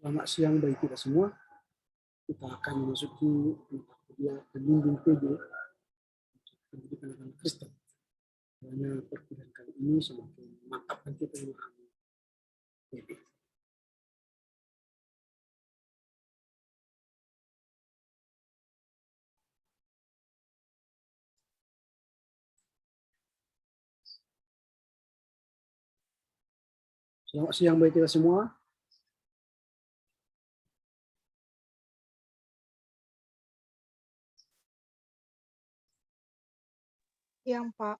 Selamat siang bagi kita semua. Kita akan memasuki mata kuliah pembimbing PB pendidikan agama Kristen. Karena perkuliahan kali ini semakin mantapkan kita memahami PB. Selamat siang bagi kita semua. Siang, Pak.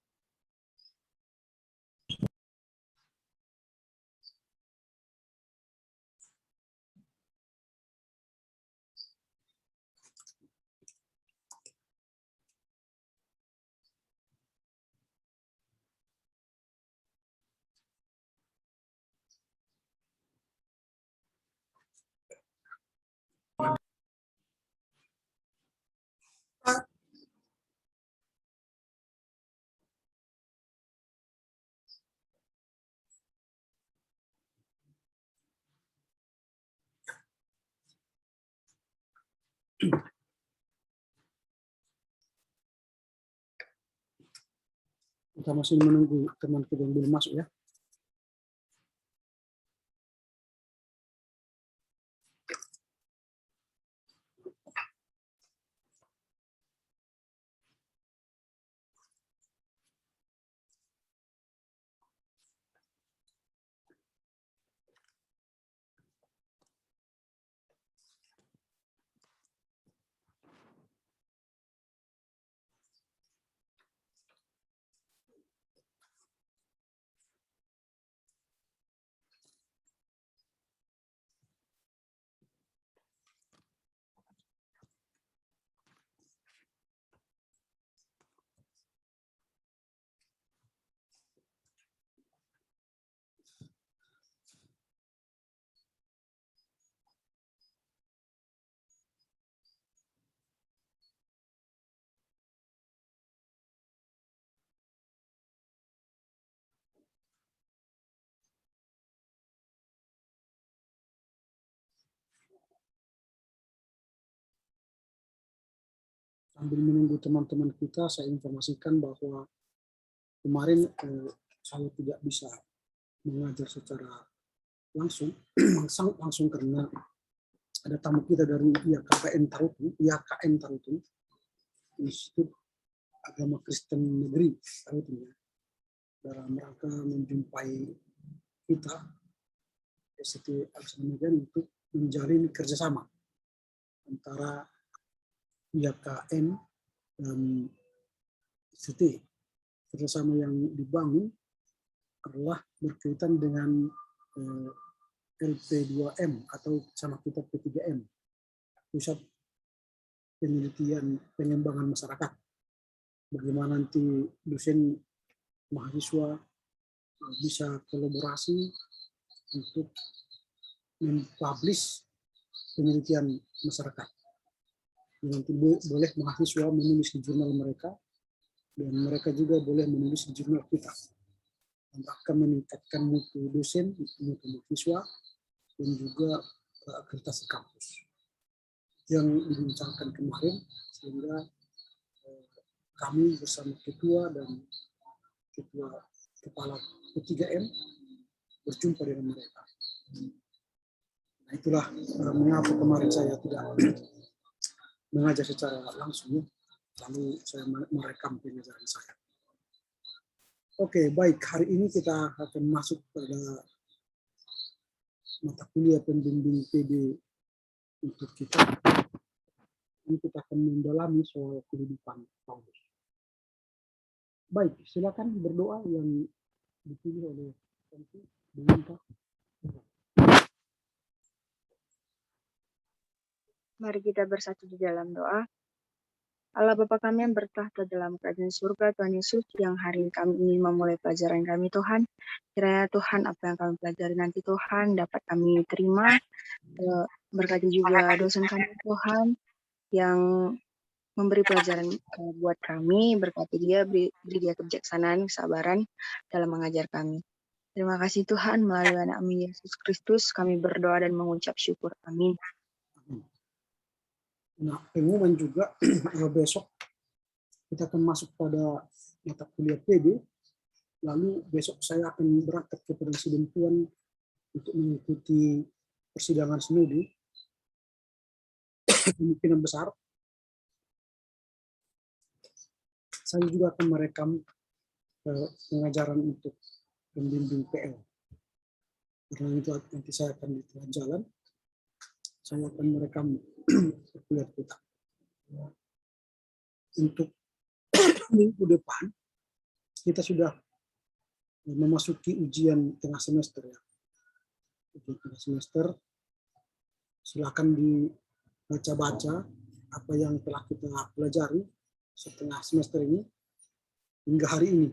Kita masih menunggu teman kita yang belum masuk ya. Sambil menunggu teman-teman kita, saya informasikan bahwa kemarin saya tidak bisa mengajar secara langsung, langsung karena ada tamu kita dari IAKN Tarutung, Institut Agama Kristen Negeri Tarutung, dalam rangka menjumpai kita ST Alexander untuk menjalin kerjasama antara IAKN dan ST. Kerjasama yang dibangun adalah berkaitan dengan LP2M atau sama kita P3M, Pusat Penelitian Pengembangan Masyarakat. Bagaimana nanti dosen mahasiswa bisa kolaborasi untuk mempublish penelitian masyarakat. Nanti boleh mahasiswa menulis di jurnal mereka, dan mereka juga boleh menulis di jurnal kita. Dan akan meningkatkan mutu dosen, mutu mahasiswa, dan juga akreditasi kampus. Yang dibincangkan kemarin, sehingga kami bersama ketua dan kepala P3M berjumpa dengan mereka. Nah, itulah mengapa kemarin saya tidak mengajar secara langsung, lalu saya merekam pengajaran saya. Oke, baik. Hari ini kita akan masuk pada mata kuliah pembimbing PB untuk kita. Ini kita akan mendalami soal kehidupan Paulus. Baik, silakan berdoa yang dipilih oleh Bunda. Mari kita bersatu di dalam doa. Allah Bapa kami yang bertahta dalam kerajaan surga, Tuhan Yesus, yang hari ini kami ingin memulai pelajaran kami, Tuhan. Kiranya Tuhan, apa yang kami pelajari nanti, Tuhan, dapat kami terima. Berkati juga dosen kami, Tuhan, yang memberi pelajaran buat kami. Berkati dia, beri dia kebijaksanaan, kesabaran dalam mengajar kami. Terima kasih Tuhan, melalui anak-Mu Yesus Kristus kami berdoa dan mengucap syukur. Amin. Nah, pengumuman juga besok kita akan masuk pada mata kuliah PB. Lalu besok saya akan berangkat ke Presiden Tuhan untuk mengikuti persidangan sinode. Kemungkinan besar saya juga akan merekam pengajaran untuk pembimbing PL. Karena itu nanti saya akan di tengah jalan, saya akan merekam kuliah kita. Untuk minggu depan kita sudah memasuki ujian tengah semester ya. Ujian tengah semester, silakan dibaca-baca apa yang telah kita pelajari setengah semester ini hingga hari ini.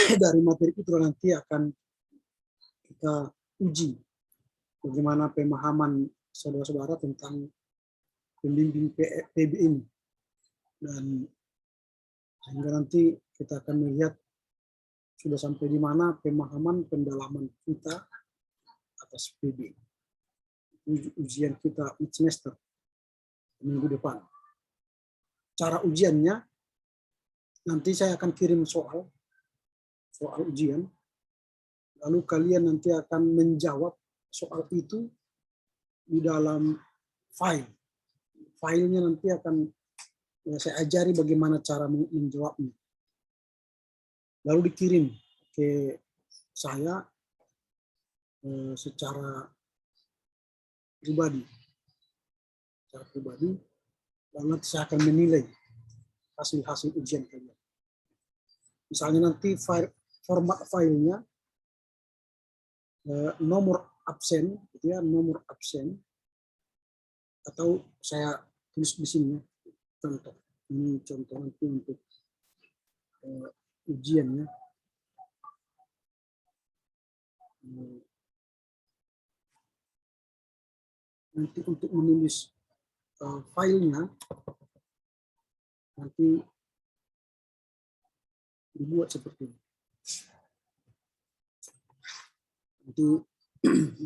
Dari materi itu nanti akan kita uji bagaimana pemahaman saudara-saudara tentang pembimbing PB ini. Dan sehingga nanti kita akan melihat sudah sampai di mana pemahaman pendalaman kita atas PB. Ujian kita semester minggu depan. Cara ujiannya nanti saya akan kirim soal ujian, lalu kalian nanti akan menjawab soal itu di dalam file. Filenya nanti akan saya ajari bagaimana cara menjawabnya. Lalu dikirim ke saya secara pribadi. Lalu nanti saya akan menilai hasil ujian kalian. Misalnya nanti format filenya nomor absen, gitu ya, nomor absen, atau saya tulis di sini contoh. Ini contoh nanti untuk ujiannya. Nanti untuk menulis filenya nanti dibuat seperti ini. Nanti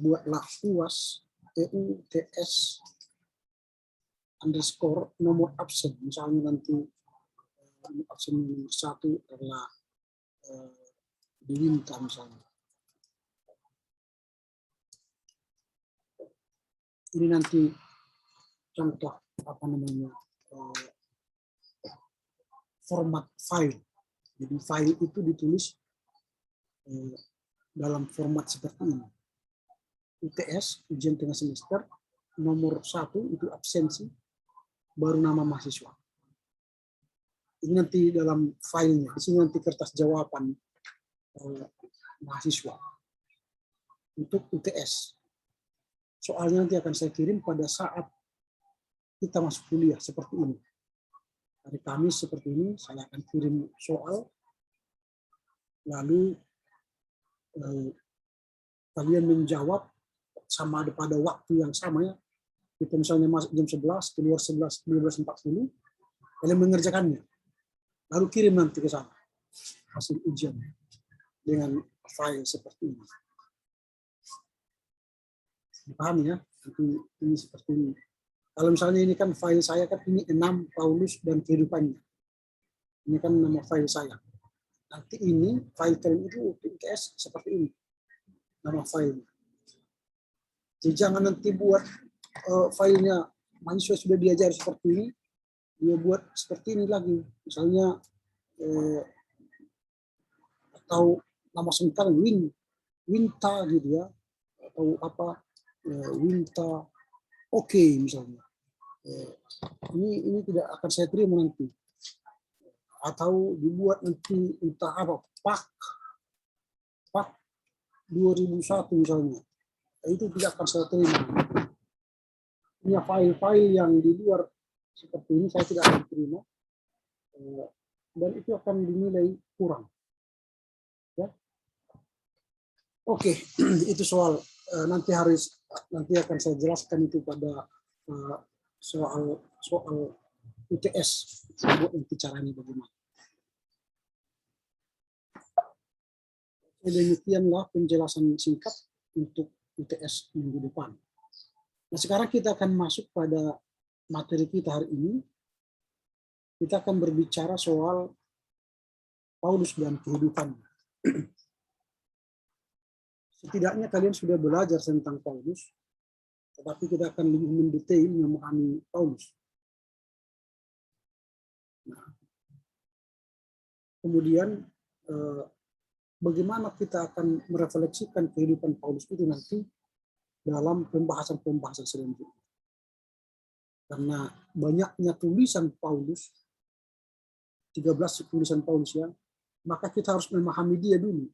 buatlah UAS EUTS underscore nomor absen. Misalnya nanti absen nomor 1 adalah diminta misalnya. Ini nanti contoh apa namanya format file. Jadi file itu ditulis dalam format seperti ini. UTS, ujian tengah semester, nomor 1 itu absensi, baru nama mahasiswa. Ini nanti dalam filenya, di sini nanti kertas jawaban mahasiswa untuk UTS. Soalnya nanti akan saya kirim pada saat kita masuk kuliah seperti ini. Hari Kamis seperti ini, saya akan kirim soal, lalu kalian menjawab sama pada waktu yang sama ya. Kita misalnya masuk jam 11, keluar 12.40, kalian mengerjakannya. Lalu kirim nanti ke sana hasil ujian dengan file seperti ini. Dipahami ya? Ini seperti ini. Kalau misalnya ini kan file saya kan ini 6 Paulus dan kehidupannya. Ini kan nama file saya. Nanti ini file kalian itu UTS seperti ini. Nama file. Jadi jangan nanti buat filenya mahasiswa sudah diajar seperti ini, dia buat seperti ini lagi. Misalnya atau nama singkatan Winta gitu ya, atau apa Winta oke misalnya. Ini tidak akan saya terima nanti. Atau dibuat nanti entah apa Pak 2001 misalnya. Itu tidak akan saya terima. Ini file-file yang di luar seperti ini saya tidak akan terima. Dan itu akan dinilai kurang. Ya. Oke, itu soal nanti akan saya jelaskan itu pada soal UTS buat nanti caranya bagaimana. Demikianlah penjelasan singkat untuk UTS minggu depan. Nah, sekarang kita akan masuk pada materi kita hari ini. Kita akan berbicara soal Paulus dan kehidupannya. Setidaknya kalian sudah belajar tentang Paulus, tetapi kita akan lebih mendetail memahami Paulus. Nah, kemudian bagaimana kita akan merefleksikan kehidupan Paulus itu nanti dalam pembahasan-pembahasan selanjutnya. Karena banyaknya tulisan Paulus, 13 tulisan Paulus ya, maka kita harus memahami dia dulu.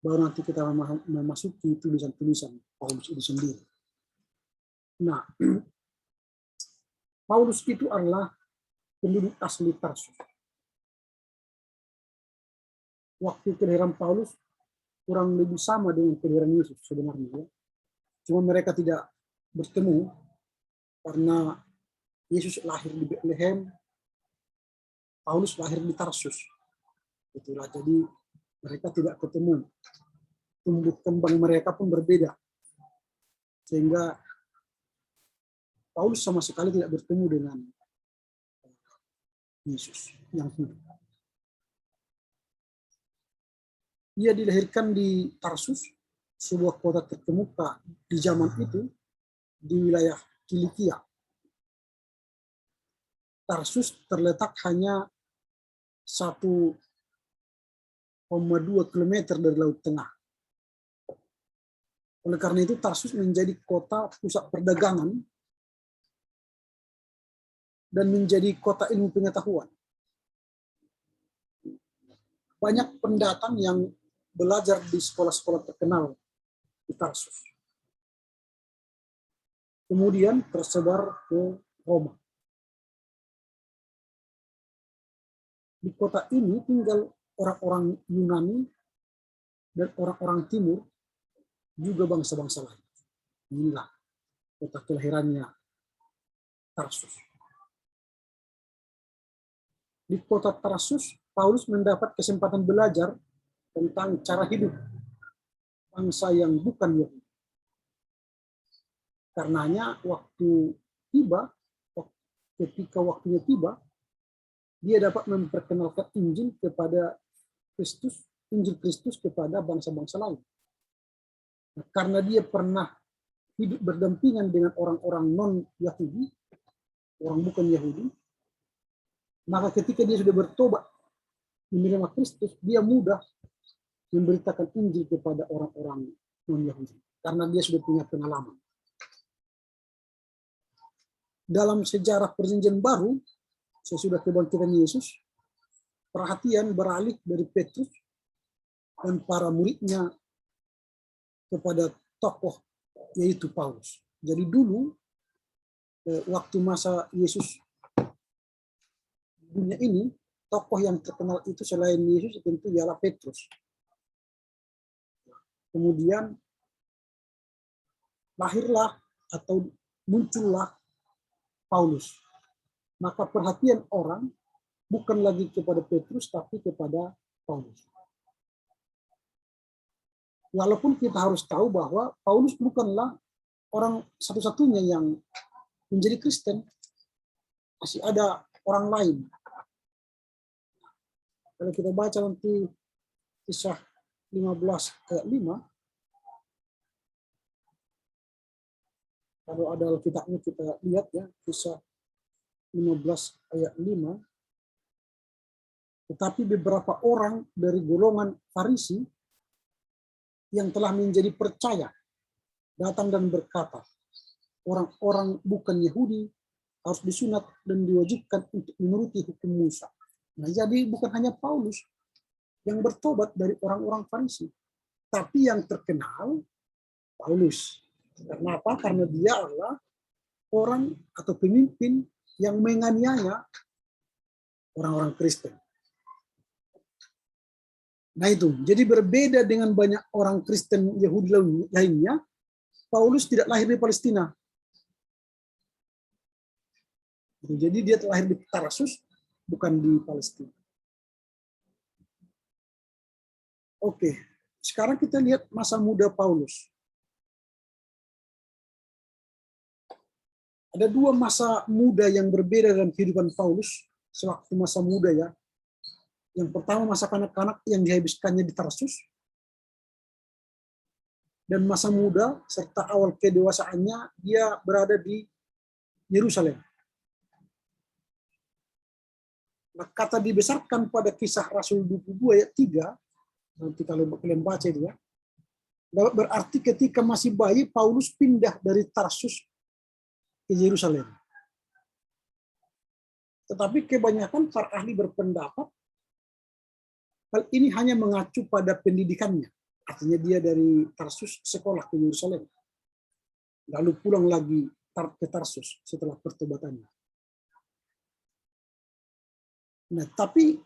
Baru nanti kita memasuki tulisan-tulisan Paulus itu sendiri. Nah, Paulus itu adalah penduduk asli Tarsus. Waktu kelahiran Paulus kurang lebih sama dengan kelahiran Yesus sebenarnya. Ya. Cuma mereka tidak bertemu karena Yesus lahir di Bethlehem, Paulus lahir di Tarsus. Itulah, jadi mereka tidak ketemu. Tumbuh kembang mereka pun berbeda. Sehingga Paulus sama sekali tidak bertemu dengan Yesus yang hidup. Ia dilahirkan di Tarsus, sebuah kota terkemuka di zaman itu di wilayah Kilikia. Tarsus terletak hanya 1,2 km dari Laut Tengah. Oleh karena itu Tarsus menjadi kota pusat perdagangan dan menjadi kota ilmu pengetahuan. Banyak pendatang yang belajar di sekolah-sekolah terkenal di Tarsus. Kemudian tersebar ke Roma. Di kota ini tinggal orang-orang Yunani dan orang-orang Timur, juga bangsa-bangsa lain. Inilah kota kelahirannya Tarsus. Di kota Tarsus, Paulus mendapat kesempatan belajar tentang cara hidup bangsa yang bukan Yahudi. Karenanya ketika waktunya tiba, dia dapat memperkenalkan Injil Kristus kepada bangsa-bangsa lain. Nah, karena dia pernah hidup berdampingan dengan orang-orang non-Yahudi, orang bukan Yahudi, maka ketika dia sudah bertobat menerima Kristus, dia mudah memberitakan Injil kepada orang-orang non-Yahudi karena dia sudah punya pengalaman. Dalam sejarah Perjanjian Baru, sesudah kebangkitan Yesus, perhatian beralih dari Petrus dan para muridnya kepada tokoh yaitu Paulus. Jadi dulu waktu masa Yesus dunia ini, tokoh yang terkenal itu selain Yesus tentu ialah Petrus. Kemudian lahirlah atau muncullah Paulus. Maka perhatian orang bukan lagi kepada Petrus tapi kepada Paulus. Walaupun kita harus tahu bahwa Paulus bukanlah orang satu-satunya yang menjadi Kristen. Masih ada orang lain. Kalau kita baca nanti Kisah 15 ayat 5, kalau ada Alkitabnya kita lihat ya, Kisah 15 ayat 5. Tetapi beberapa orang dari golongan Farisi yang telah menjadi percaya datang dan berkata, orang-orang bukan Yahudi harus disunat dan diwajibkan untuk menuruti hukum Musa. Nah, jadi bukan hanya Paulus yang bertobat dari orang-orang Farisi, tapi yang terkenal Paulus. Karena apa? Karena dia adalah orang atau pemimpin yang menganiaya orang-orang Kristen. Nah itu, jadi berbeda dengan banyak orang Kristen Yahudi lainnya, Paulus tidak lahir di Palestina. Jadi dia lahir di Tarsus, bukan di Palestina. Oke, sekarang kita lihat masa muda Paulus. Ada dua masa muda yang berbeda dalam kehidupan Paulus sewaktu masa muda ya. Yang pertama masa kanak-kanak yang dihabiskannya di Tarsus. Dan masa muda serta awal kedewasaannya dia berada di Yerusalem. Nah, kata dibesarkan pada Kisah Rasul 22 ayat 3, nanti kalau kalian baca itu ya, berarti ketika masih bayi Paulus pindah dari Tarsus ke Yerusalem. Tetapi kebanyakan para ahli berpendapat hal ini hanya mengacu pada pendidikannya. Artinya dia dari Tarsus sekolah ke Yerusalem. Lalu pulang lagi ke Tarsus setelah pertobatannya. Nah, tapi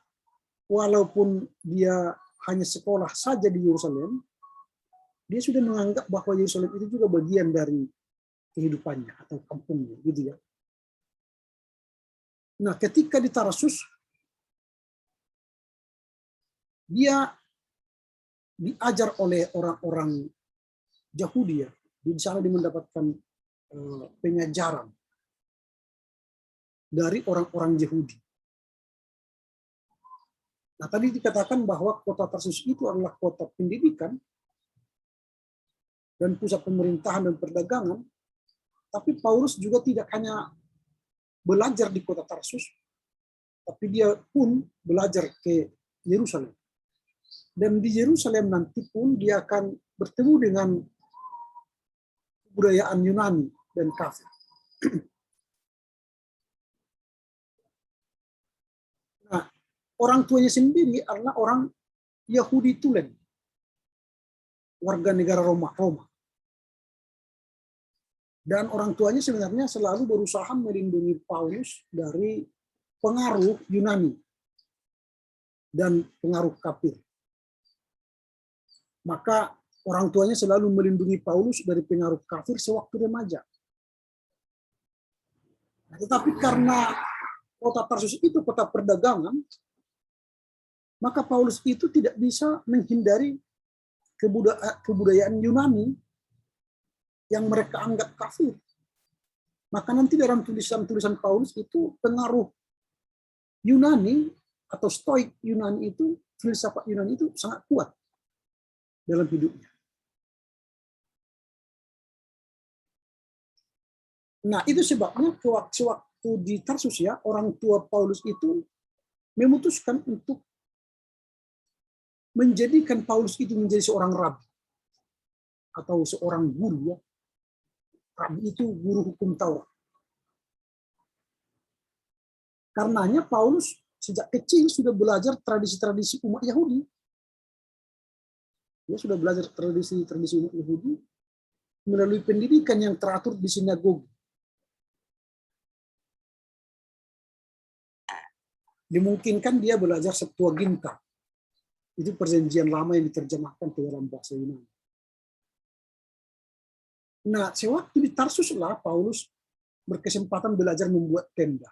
walaupun dia hanya sekolah saja di Yerusalem, dia sudah menganggap bahwa Yerusalem itu juga bagian dari kehidupannya atau kampungnya, gitu ya. Nah, ketika di Tarsus, dia diajar oleh orang-orang Yahudi ya. Di sana dia mendapatkan pengajaran dari orang-orang Yahudi. Nah, tadi dikatakan bahwa kota Tarsus itu adalah kota pendidikan dan pusat pemerintahan dan perdagangan, tapi Paulus juga tidak hanya belajar di kota Tarsus, tapi dia pun belajar ke Yerusalem. Dan di Yerusalem nanti pun dia akan bertemu dengan kebudayaan Yunani dan kafir. Nah, orang tuanya sendiri adalah orang Yahudi Tulen, warga negara Roma. Dan orang tuanya sebenarnya selalu berusaha melindungi Paulus dari pengaruh Yunani dan pengaruh kafir. Maka orang tuanya selalu melindungi Paulus dari pengaruh kafir sewaktu remaja. Tetapi karena kota Tarsus itu kota perdagangan, maka Paulus itu tidak bisa menghindari kebudayaan Yunani yang mereka anggap kafir. Maka nanti dalam tulisan-tulisan Paulus itu pengaruh Yunani atau Stoik Yunani itu, filsafat Yunani itu sangat kuat dalam hidupnya. Nah, itu sebabnya sewaktu di Tarsus ya, orang tua Paulus itu memutuskan untuk menjadikan Paulus itu menjadi seorang rabi atau seorang guru ya. Rabi itu guru hukum Taurat. Karenanya Paulus sejak kecil sudah belajar tradisi-tradisi umat Yahudi. Dia sudah belajar tradisi-tradisi umat Yahudi melalui pendidikan yang teratur di sinagoga. Dimungkinkan dia belajar Septuaginta. Itu perjanjian lama yang diterjemahkan ke dalam bahasa Yunani. Nah, sewaktu di Tarsus lah Paulus berkesempatan belajar membuat tenda.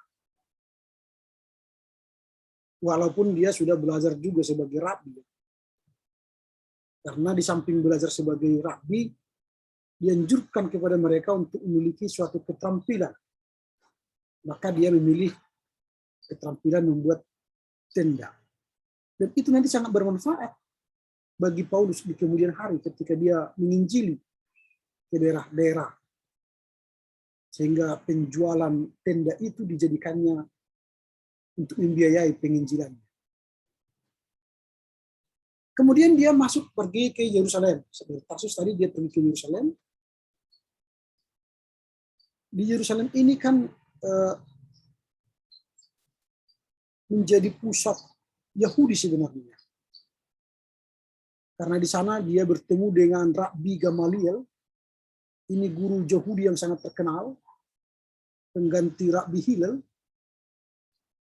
Walaupun dia sudah belajar juga sebagai rabi. Karena di samping belajar sebagai rabi, dianjurkan kepada mereka untuk memiliki suatu keterampilan. Maka dia memilih keterampilan membuat tenda. Dan itu nanti sangat bermanfaat bagi Paulus di kemudian hari ketika dia menginjili ke daerah-daerah. Sehingga penjualan tenda itu dijadikannya untuk membiayai penginjilannya. Kemudian dia pergi ke Yerusalem. Seperti Tarsus tadi dia pergi ke Yerusalem. Di Yerusalem ini kan menjadi pusat Yahudi sebenarnya. Karena di sana dia bertemu dengan Rabbi Gamaliel. Ini guru Yahudi yang sangat terkenal. Pengganti Rabbi Hillel.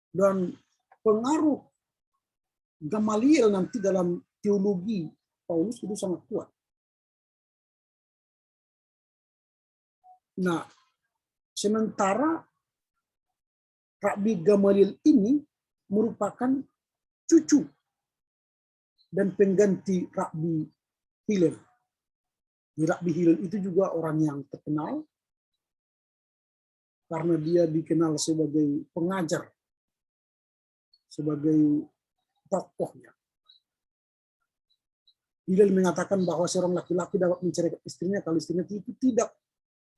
Dan pengaruh Gamaliel nanti dalam teologi Paulus itu sangat kuat. Nah, sementara Rabbi Gamaliel ini merupakan cucu dan pengganti Rabbi Hillel. Rabbi Hillel itu juga orang yang terkenal karena dia dikenal sebagai pengajar, sebagai tokohnya. Hillel mengatakan bahwa seorang laki-laki dapat menceraikan istrinya kalau istrinya itu tidak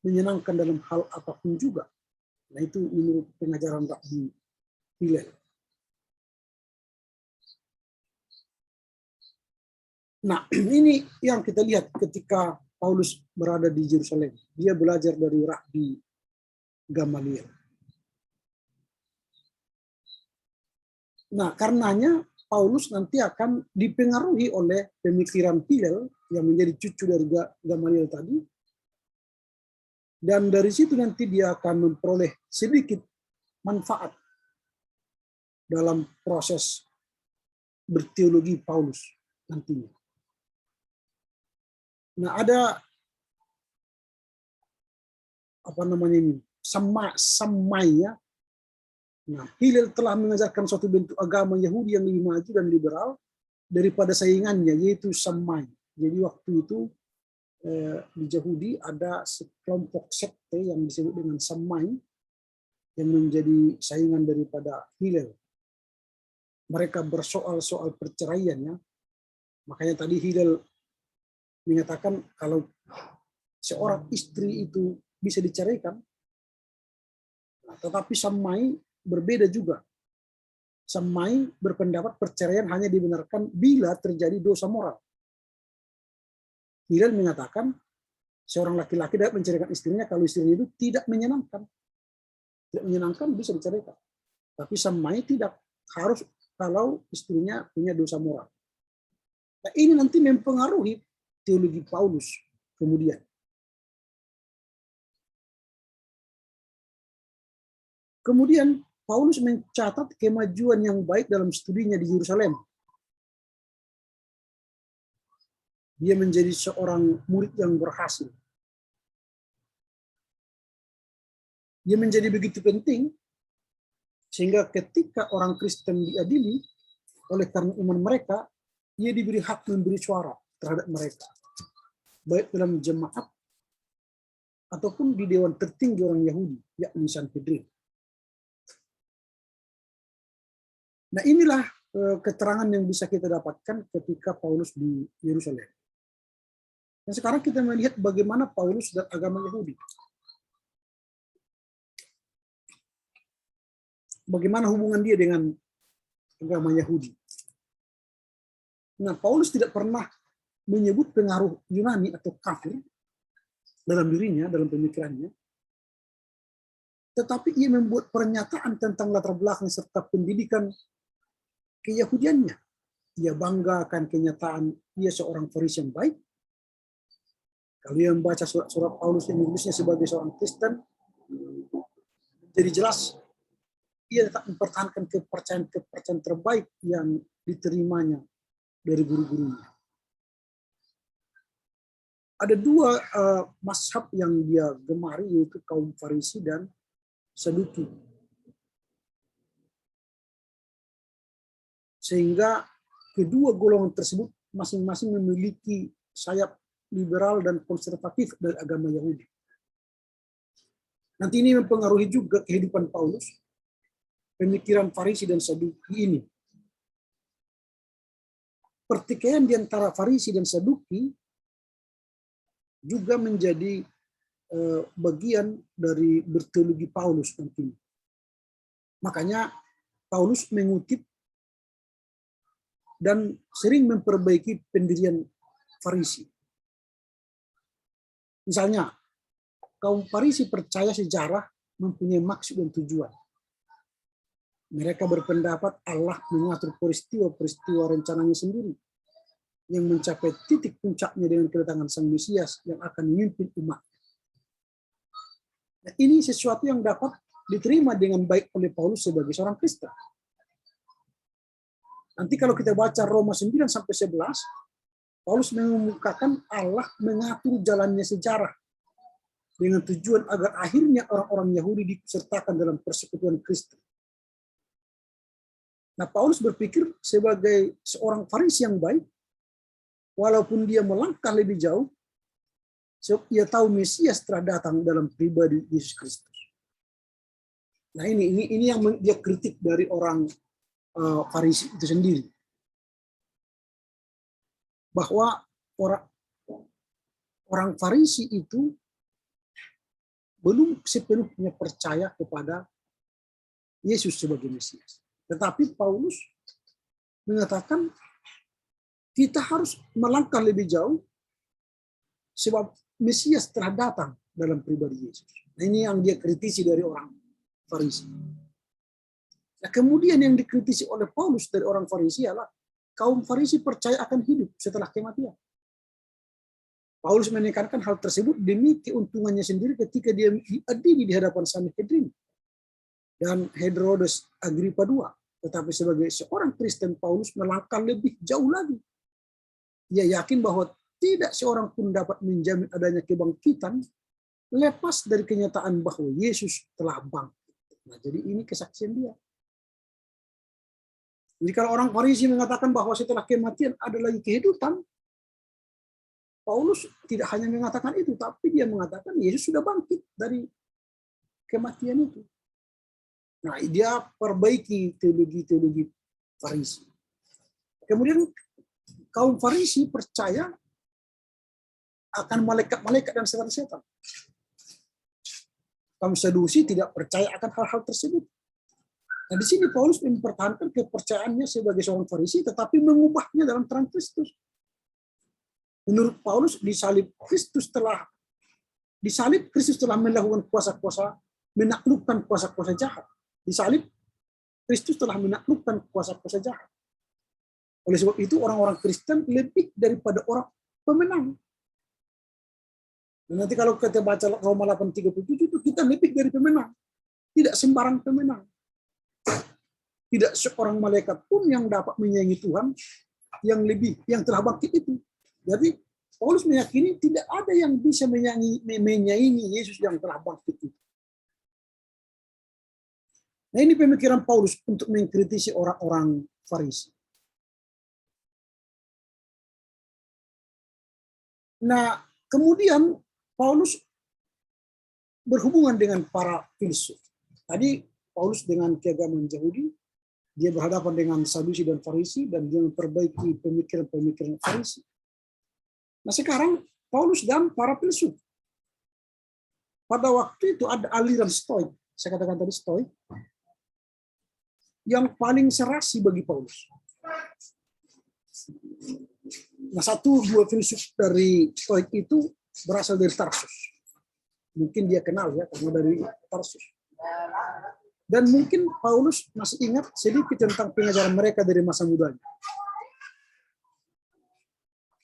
menyenangkan dalam hal apapun juga. Nah, itu menurut pengajaran Rabbi Hillel. Nah, ini yang kita lihat ketika Paulus berada di Yerusalem. Dia belajar dari Rabbi Gamaliel. Nah, karenanya Paulus nanti akan dipengaruhi oleh pemikiran Hillel yang menjadi cucu dari Gamaliel tadi. Dan dari situ nanti dia akan memperoleh sedikit manfaat dalam proses berteologi Paulus nantinya. Nah, ada apa namanya ini? Samai ya. Nah, Hillel telah mengajarkan suatu bentuk agama Yahudi yang lebih maju dan liberal daripada saingannya, yaitu Samai. Jadi waktu itu di Yahudi ada sekelompok sekte yang disebut dengan Samai yang menjadi saingan daripada Hillel. Mereka bersoal-soal perceraian ya. Makanya tadi Hillel mengatakan kalau seorang istri itu bisa diceraikan, nah, tetapi Samai berbeda juga. Samai berpendapat perceraian hanya dibenarkan bila terjadi dosa moral. Hillel mengatakan seorang laki-laki dapat menceraikan istrinya kalau istrinya itu tidak menyenangkan. Tidak menyenangkan bisa diceraikan. Tapi Samai tidak, harus kalau istrinya punya dosa moral. Nah, ini nanti mempengaruhi teologi Paulus kemudian. Kemudian Paulus mencatat kemajuan yang baik dalam studinya di Yerusalem. Dia menjadi seorang murid yang berhasil. Dia menjadi begitu penting sehingga ketika orang Kristen diadili oleh karena iman mereka, ia diberi hak memberi suara terhadap mereka, baik dalam jemaat ataupun di dewan tertinggi orang Yahudi, yakni Sanhedrin. Nah, inilah keterangan yang bisa kita dapatkan ketika Paulus di Yerusalem. Dan sekarang kita melihat bagaimana Paulus dan agama Yahudi. Bagaimana hubungan dia dengan agama Yahudi. Nah, Paulus tidak pernah menyebut pengaruh Yunani atau kafir dalam dirinya, dalam pemikirannya. Tetapi ia membuat pernyataan tentang latar belakang serta pendidikan keyahudiannya. Ia bangga akan kenyataan ia seorang Farisi yang baik. Kalau ia membaca surat-surat Paulus yang menulisnya sebagai seorang Kristen, jadi jelas ia tetap mempertahankan kepercayaan terbaik yang diterimanya dari guru-gurunya. Ada dua mazhab yang dia gemari, yaitu kaum Farisi dan Saduki. Sehingga kedua golongan tersebut masing-masing memiliki sayap liberal dan konservatif dari agama Yahudi. Nanti ini mempengaruhi juga kehidupan Paulus, pemikiran Farisi dan Saduki ini. Pertikaian di antara Farisi dan Saduki juga menjadi bagian dari berteologi Paulus nantinya. Makanya Paulus mengutip dan sering memperbaiki pendirian Farisi. Misalnya, kaum Farisi percaya sejarah mempunyai maksud dan tujuan. Mereka berpendapat Allah mengatur peristiwa-peristiwa rencananya sendiri yang mencapai titik puncaknya dengan kedatangan Sang Mesias yang akan memimpin umat. Nah, ini sesuatu yang dapat diterima dengan baik oleh Paulus sebagai seorang Kristen. Nanti kalau kita baca Roma 9-11, Paulus mengemukakan Allah mengatur jalannya sejarah dengan tujuan agar akhirnya orang-orang Yahudi disertakan dalam persekutuan Kristen. Nah, Paulus berpikir sebagai seorang Farisi yang baik, walaupun dia melangkah lebih jauh, sebab ia tahu Mesias telah datang dalam pribadi Yesus Kristus. Nah ini yang dia kritik dari orang Farisi itu sendiri, bahwa orang Farisi itu belum sepenuhnya percaya kepada Yesus sebagai Mesias. Tetapi Paulus mengatakan kita harus melangkah lebih jauh sebab Mesias telah datang dalam pribadi Yesus. Nah, ini yang dia kritisi dari orang Farisi. Nah, kemudian yang dikritisi oleh Paulus dari orang Farisi adalah kaum Farisi percaya akan hidup setelah kematian. Paulus menekankan hal tersebut demi keuntungannya sendiri ketika dia diadili di hadapan Sanhedrin dan Herodes Agripa II. Tetapi sebagai seorang Kristen, Paulus melangkah lebih jauh lagi. Ia yakin bahwa tidak seorang pun dapat menjamin adanya kebangkitan lepas dari kenyataan bahwa Yesus telah bangkit. Nah, jadi ini kesaksian dia. Jadi kalau orang Farisi mengatakan bahwa setelah kematian ada lagi kehidupan, Paulus tidak hanya mengatakan itu, tapi dia mengatakan Yesus sudah bangkit dari kematian itu. Nah, dia perbaiki teologi-teologi Farisi. Kemudian kaum Farisi percaya akan malaikat-malaikat dan setan-setan. Kaum Sadusi tidak percaya akan hal-hal tersebut. Nah, di sini Paulus mempertahankan kepercayaannya sebagai seorang Farisi, tetapi mengubahnya dalam terang Kristus. Menurut Paulus, Kristus telah melakukan kuasa-kuasa, menaklukkan kuasa-kuasa jahat. Disalib, Kristus telah menaklukkan kuasa-kuasa jahat. Oleh sebab itu, orang-orang Kristen lebih daripada orang pemenang. Dan nanti kalau kita baca Roma 8:37 itu kita lebih dari pemenang. Tidak sembarang pemenang. Tidak seorang malaikat pun yang dapat menyaingi Tuhan yang telah bangkit itu. Jadi Paulus meyakini tidak ada yang bisa menyaingi Yesus yang telah bangkit itu. Nah, ini pemikiran Paulus untuk mengkritisi orang-orang Farisi. Nah, kemudian Paulus berhubungan dengan para filsuf. Tadi Paulus dengan keagamaan Yahudi, dia berhadapan dengan Sadusi dan Farisi, dan dia memperbaiki pemikiran-pemikiran Farisi. Nah, sekarang Paulus dan para filsuf. Pada waktu itu ada aliran Stoik, saya katakan tadi Stoik, yang paling serasi bagi Paulus. Nah, 1-2 filsuf dari Stoik itu berasal dari Tarsus. Mungkin dia kenal ya, karena dari Tarsus. Dan mungkin Paulus masih ingat sedikit tentang pengajaran mereka dari masa mudanya.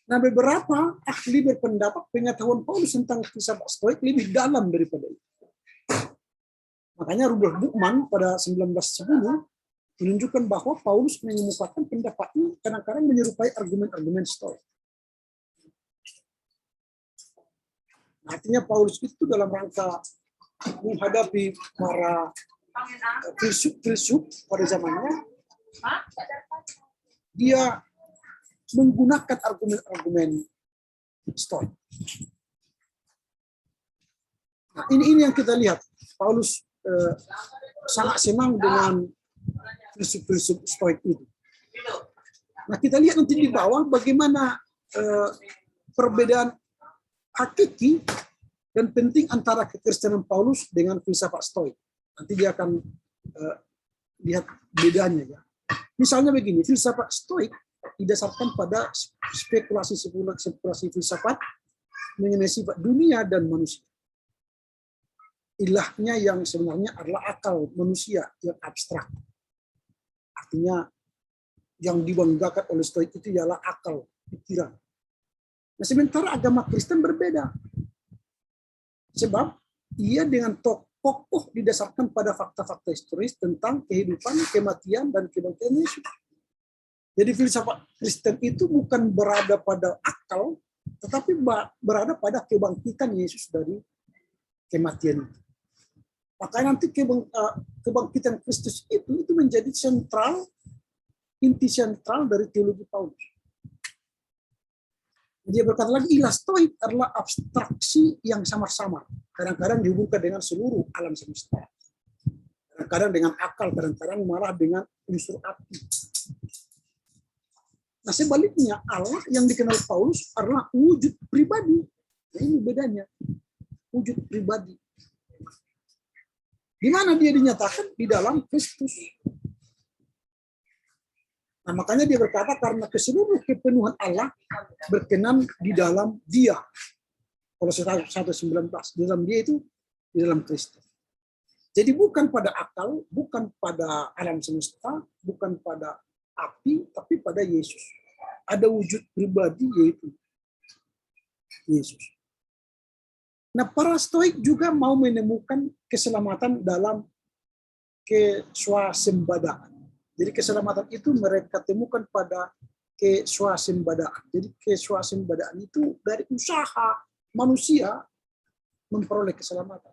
Nah, beberapa ahli berpendapat pengetahuan Paulus tentang filsafat Stoik lebih dalam daripada itu. Makanya Rudolf Buchmann pada 1910 menunjukkan bahwa Paulus mengemukakan pendapatnya kadang-kadang menyerupai argumen-argumen Stoik. Artinya Paulus itu dalam rangka menghadapi para filsuf pada zamannya, dia menggunakan argumen-argumen Stoik. Nah, ini yang kita lihat. Paulus sangat senang dengan filsuf-filsuf Stoik itu. Nah, kita lihat nanti di bawah bagaimana perbedaan hakiki dan penting antara kekristenan Paulus dengan filsafat Stoik. Nanti dia akan lihat bedanya ya. Misalnya begini, filsafat Stoik didasarkan pada spekulasi filsafat mengenai sifat dunia dan manusia. Ilahnya yang sebenarnya adalah akal manusia yang abstrak. Artinya yang dibanggakan oleh Stoik itu ialah akal, pikiran. Nah, sementara agama Kristen berbeda. Sebab ia dengan kokoh didasarkan pada fakta-fakta historis tentang kehidupan, kematian, dan kebangkitan Yesus. Jadi filsafat Kristen itu bukan berada pada akal, tetapi berada pada kebangkitan Yesus dari kematian itu. Makanya nanti kebangkitan Kristus itu menjadi inti sentral dari teologi Paulus. Dia berkata lagi, ilah stoik adalah abstraksi yang samar-samar. Kadang-kadang dihubungkan dengan seluruh alam semesta. Kadang-kadang dengan akal, kadang-kadang malah dengan unsur api. Nah sebaliknya, Allah yang dikenal Paulus adalah wujud pribadi. Nah, ini bedanya, wujud pribadi. Di mana dia dinyatakan? Di dalam Kristus. Nah, makanya dia berkata karena keseluruhan kepenuhan Allah berkenan di dalam Dia. Kolose 1:19, di dalam Dia itu di dalam Kristus. Jadi bukan pada akal, bukan pada alam semesta, bukan pada api, tapi pada Yesus. Ada wujud pribadi yaitu Yesus. Nah, para Stoik juga mau menemukan keselamatan dalam keswasembadaan. Jadi keselamatan itu mereka temukan pada keswasembadaan. Jadi keswasembadaan itu dari usaha manusia memperoleh keselamatan.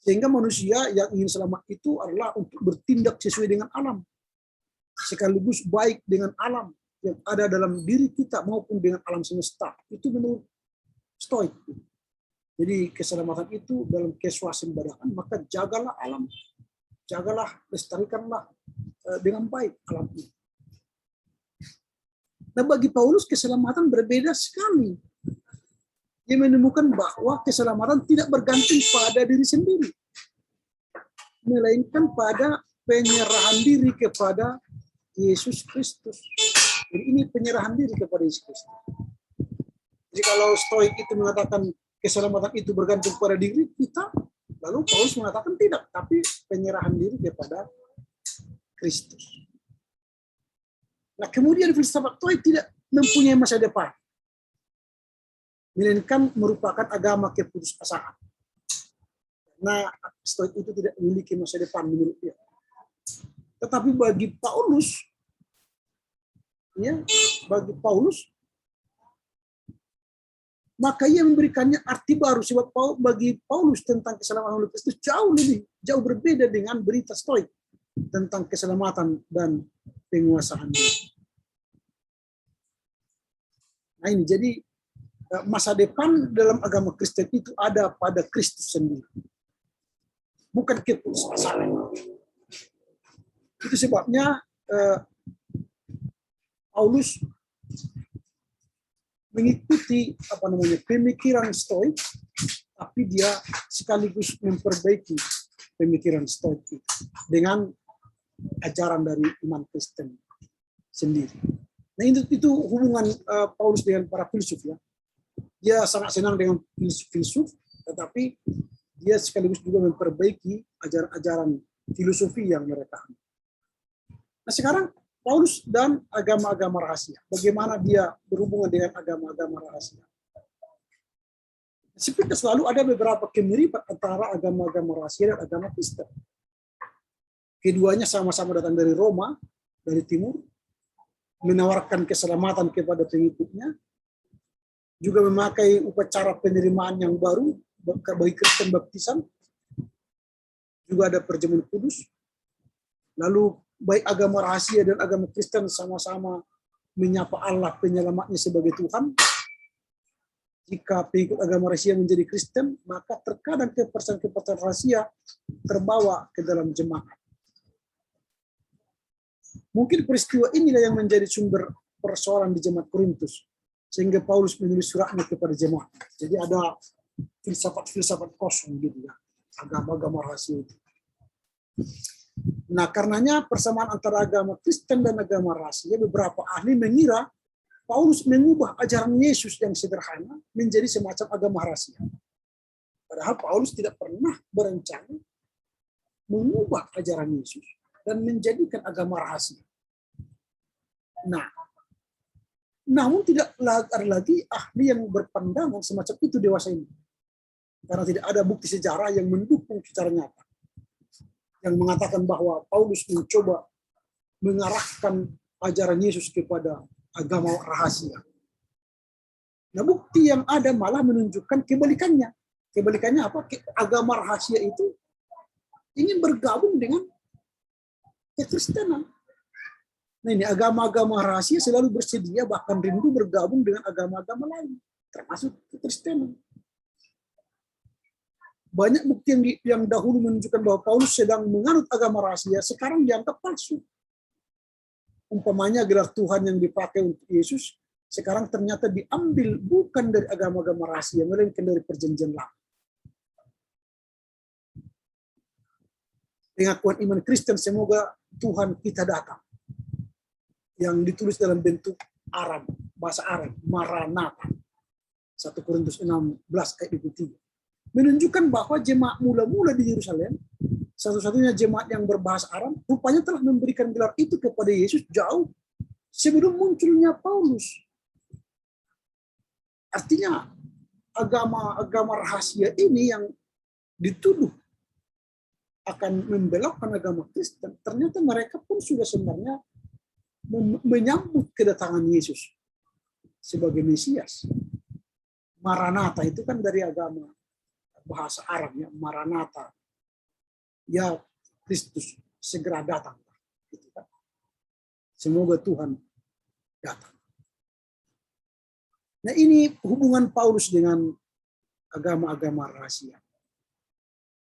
Sehingga manusia yang ingin selamat itu adalah untuk bertindak sesuai dengan alam. Sekaligus baik dengan alam yang ada dalam diri kita maupun dengan alam semesta. Itu menurut Stoik. Jadi keselamatan itu dalam keswasembadaan, maka jagalah alam. Jagalah, lestarikanlah dengan baik alam ini. Nah, bagi Paulus keselamatan berbeda sekali. Dia menemukan bahwa keselamatan tidak bergantung pada diri sendiri, melainkan pada penyerahan diri kepada Yesus Kristus. Jadi ini penyerahan diri kepada Yesus Kristus. Jadi kalau Stoik itu mengatakan keselamatan itu bergantung pada diri kita, lalu Paulus mengatakan tidak, tapi penyerahan diri kepada Kristus. Nah, kemudian filsafat Stoik tidak mempunyai masa depan, melainkan merupakan agama keputusasaan. Nah, Stoik itu tidak memiliki masa depan menurut dia. Tetapi bagi Paulus, maka ia memberikannya arti baru, sebab bagi Paulus tentang keselamatan oleh Kristus jauh berbeda dengan berita Stoik tentang keselamatan dan penguasaan diri. Nah ini jadi masa depan dalam agama Kristen itu ada pada Kristus sendiri, bukan keputusasaan. Itu sebabnya Paulus mengikuti pemikiran Stoik, tapi dia sekaligus memperbaiki pemikiran Stoik dengan ajaran dari iman Kristen sendiri. Nah itu hubungan Paulus dengan para filsuf ya. Dia sangat senang dengan filsuf, tetapi dia sekaligus juga memperbaiki ajaran-ajaran filosofi yang mereka. Nah sekarang Paulus dan agama-agama rahasia. Bagaimana dia berhubungan dengan agama-agama rahasia? Seperti selalu ada beberapa kemiripan antara agama-agama rahasia dan agama Kristen. Keduanya sama-sama datang dari Roma, dari timur, menawarkan keselamatan kepada pengikutnya, juga memakai upacara penerimaan yang baru bagi Kristen baptisan, juga ada perjamuan kudus. Lalu baik agama rahasia dan agama Kristen sama-sama menyapa Allah penyelamatnya sebagai Tuhan. Jika pengikut agama rahasia menjadi Kristen, maka terkadang kepercayaan rahasia terbawa ke dalam jemaat. Mungkin peristiwa inilah yang menjadi sumber persoalan di jemaat Korintus, sehingga Paulus menulis suratnya kepada jemaat. Jadi ada filsafat-filsafat kosong gitu ya, agama-agama rahasia itu. Nah, karenanya persamaan antara agama Kristen dan agama rahasia, beberapa ahli mengira Paulus mengubah ajaran Yesus yang sederhana menjadi semacam agama rahasia. Padahal Paulus tidak pernah berencana mengubah ajaran Yesus dan menjadikan agama rahasia. Nah, namun tidak ada lagi ahli yang berpandangan semacam itu dewasa ini. Karena tidak ada bukti sejarah yang mendukung secara nyata, yang mengatakan bahwa Paulus mencoba mengarahkan ajaran Yesus kepada agama rahasia. Nah, bukti yang ada malah menunjukkan kebalikannya. Kebalikannya apa? Agama rahasia itu ingin bergabung dengan kekristenan. Nah ini agama-agama rahasia selalu bersedia bahkan rindu bergabung dengan agama-agama lain, termasuk Kekristenan. Banyak bukti yang dahulu menunjukkan bahwa Paulus sedang menganut agama rahasia, sekarang dianggap palsu. Umpamanya gelar Tuhan yang dipakai untuk Yesus, sekarang ternyata diambil bukan dari agama-agama rahasia, melainkan dari perjanjian lama. Pengakuan iman Kristen, semoga Tuhan kita datang, yang ditulis dalam bentuk Aram, bahasa Aram, Maranatha. 1 Korintus 16 ayat 23. Menunjukkan bahwa jemaat mula-mula di Yerusalem, satu-satunya jemaat yang berbahasa Aram, rupanya telah memberikan gelar itu kepada Yesus jauh sebelum munculnya Paulus. Artinya agama-agama rahasia ini yang dituduh akan membelokkan agama Kristen, ternyata mereka pun sudah sebenarnya menyambut kedatangan Yesus sebagai Mesias. Maranatha itu kan dari agama bahasa Arab, ya, Maranatha, ya Kristus segera datang. Semoga Tuhan datang. Nah ini hubungan Paulus dengan agama-agama rahasia.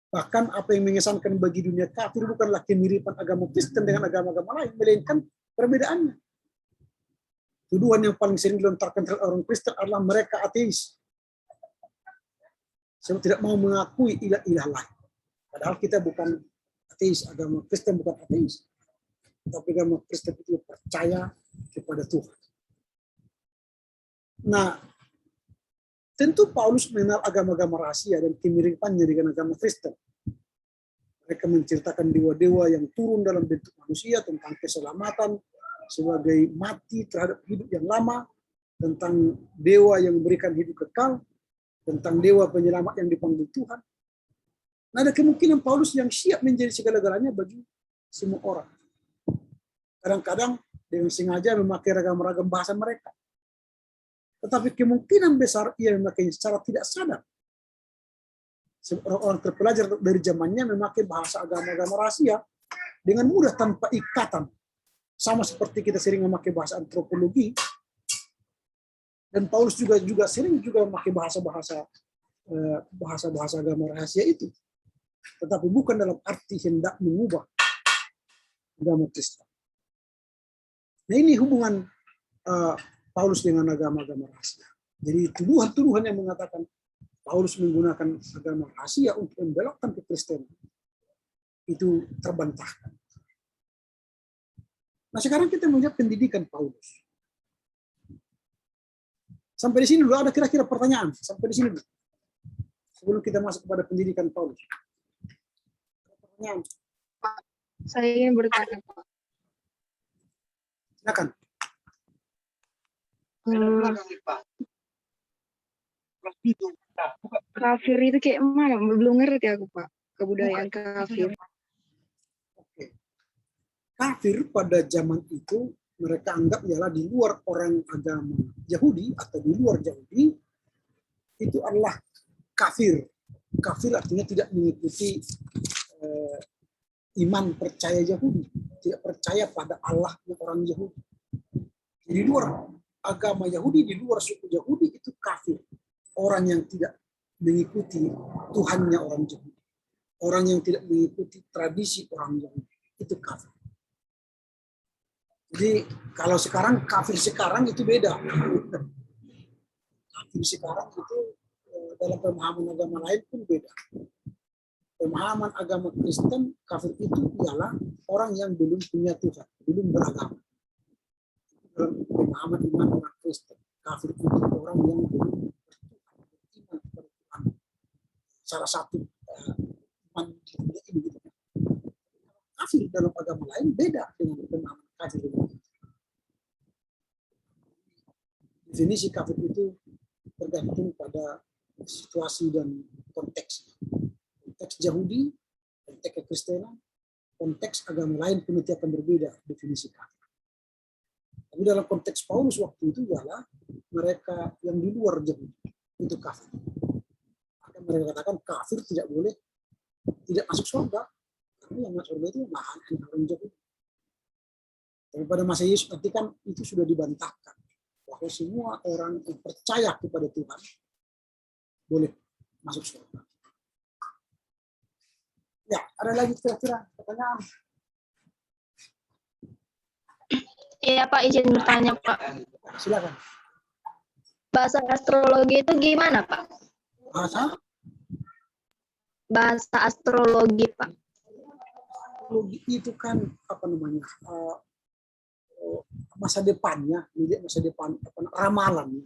Bahkan apa yang mengesankan bagi dunia kafir bukanlah kemiripan agama Kristen dengan agama-agama lain, melainkan perbedaannya. Tuduhan yang paling sering dilontarkan terhadap orang Kristen adalah mereka ateis. Saya tidak mau mengakui ilah-ilah lain. Padahal kita bukan ateis, agama Kristen bukan ateis. Tapi agama Kristen itu percaya kepada Tuhan. Nah, tentu Paulus mengenal agama-agama rahasia dan kemiripannya dengan agama Kristen. Mereka menceritakan dewa-dewa yang turun dalam bentuk manusia, tentang keselamatan sebagai mati terhadap hidup yang lama, tentang dewa yang memberikan hidup kekal, tentang dewa penyelamat yang dipanggil Tuhan. Nah, ada kemungkinan Paulus yang siap menjadi segala-galanya bagi semua orang. Kadang-kadang dengan sengaja memakai ragam-ragam bahasa mereka. Tetapi kemungkinan besar ia memakainya secara tidak sadar. Orang-orang terpelajar dari zamannya memakai bahasa agama-agama rahasia dengan mudah tanpa ikatan. Sama seperti kita sering memakai bahasa antropologi. Dan Paulus juga sering memakai bahasa-bahasa agama rahasia itu. Tetapi bukan dalam arti hendak mengubah agama Kristen. Nah ini hubungan Paulus dengan agama-agama rahasia. Jadi tuduhan-tuduhan yang mengatakan Paulus menggunakan agama rahasia untuk membelokkan kekristenan itu terbantahkan. Nah sekarang kita melihat pendidikan Paulus. Sampai di sini dulu ada kira-kira pertanyaan. Sampai di sini dulu. Sebelum kita masuk kepada pendidikan Paulus. Pertanyaan. Pak, saya ingin bertanya, Pak. Silakan. Kafir itu kayak mana? Belum ngerti aku, Pak. Kebudayaan kafir. Oke. Kafir pada zaman itu mereka anggap ialah di luar orang agama Yahudi atau di luar Yahudi itu adalah kafir. Kafir artinya tidak mengikuti iman percaya Yahudi, tidak percaya pada Allah orang Yahudi. Di luar agama Yahudi, di luar suku Yahudi itu kafir. Orang yang tidak mengikuti Tuhannya orang Yahudi. Orang yang tidak mengikuti tradisi orang Yahudi itu kafir. Jadi kalau sekarang kafir sekarang itu beda. Kafir sekarang itu dalam pemahaman agama lain pun beda. Pemahaman agama Kristen, kafir itu ialah orang yang belum punya Tuhan, belum beragama. Dalam pemahaman iman orang Kristen, kafir itu orang yang belum beriman kepada Tuhan. Salah satu iman ini. Kafir dalam agama lain beda dengan pemahaman kafir. Definisi kafir itu tergantung pada situasi dan konteks. Konteks Yahudi, konteks Kekristenan, konteks agama lain pun akan berbeda definisi kafir. Tapi dalam konteks Paulus waktu itu adalah mereka yang di luar Yahudi itu kafir. Maka mereka katakan kafir tidak boleh tidak masuk surga. Karena yang masuk surga itu orang Yahudi. Tapi pada masa Yesus nanti kan itu sudah dibantahkan bahwa semua orang yang percaya kepada Tuhan boleh masuk surga. Ya, ada lagi kira-kira pertanyaan? Iya Pak, izin bertanya Pak. Silakan. Bahasa astrologi itu gimana Pak? Bahasa Astrologi Pak. astrologi itu kan apa namanya? Masa depannya, masa depan ramalan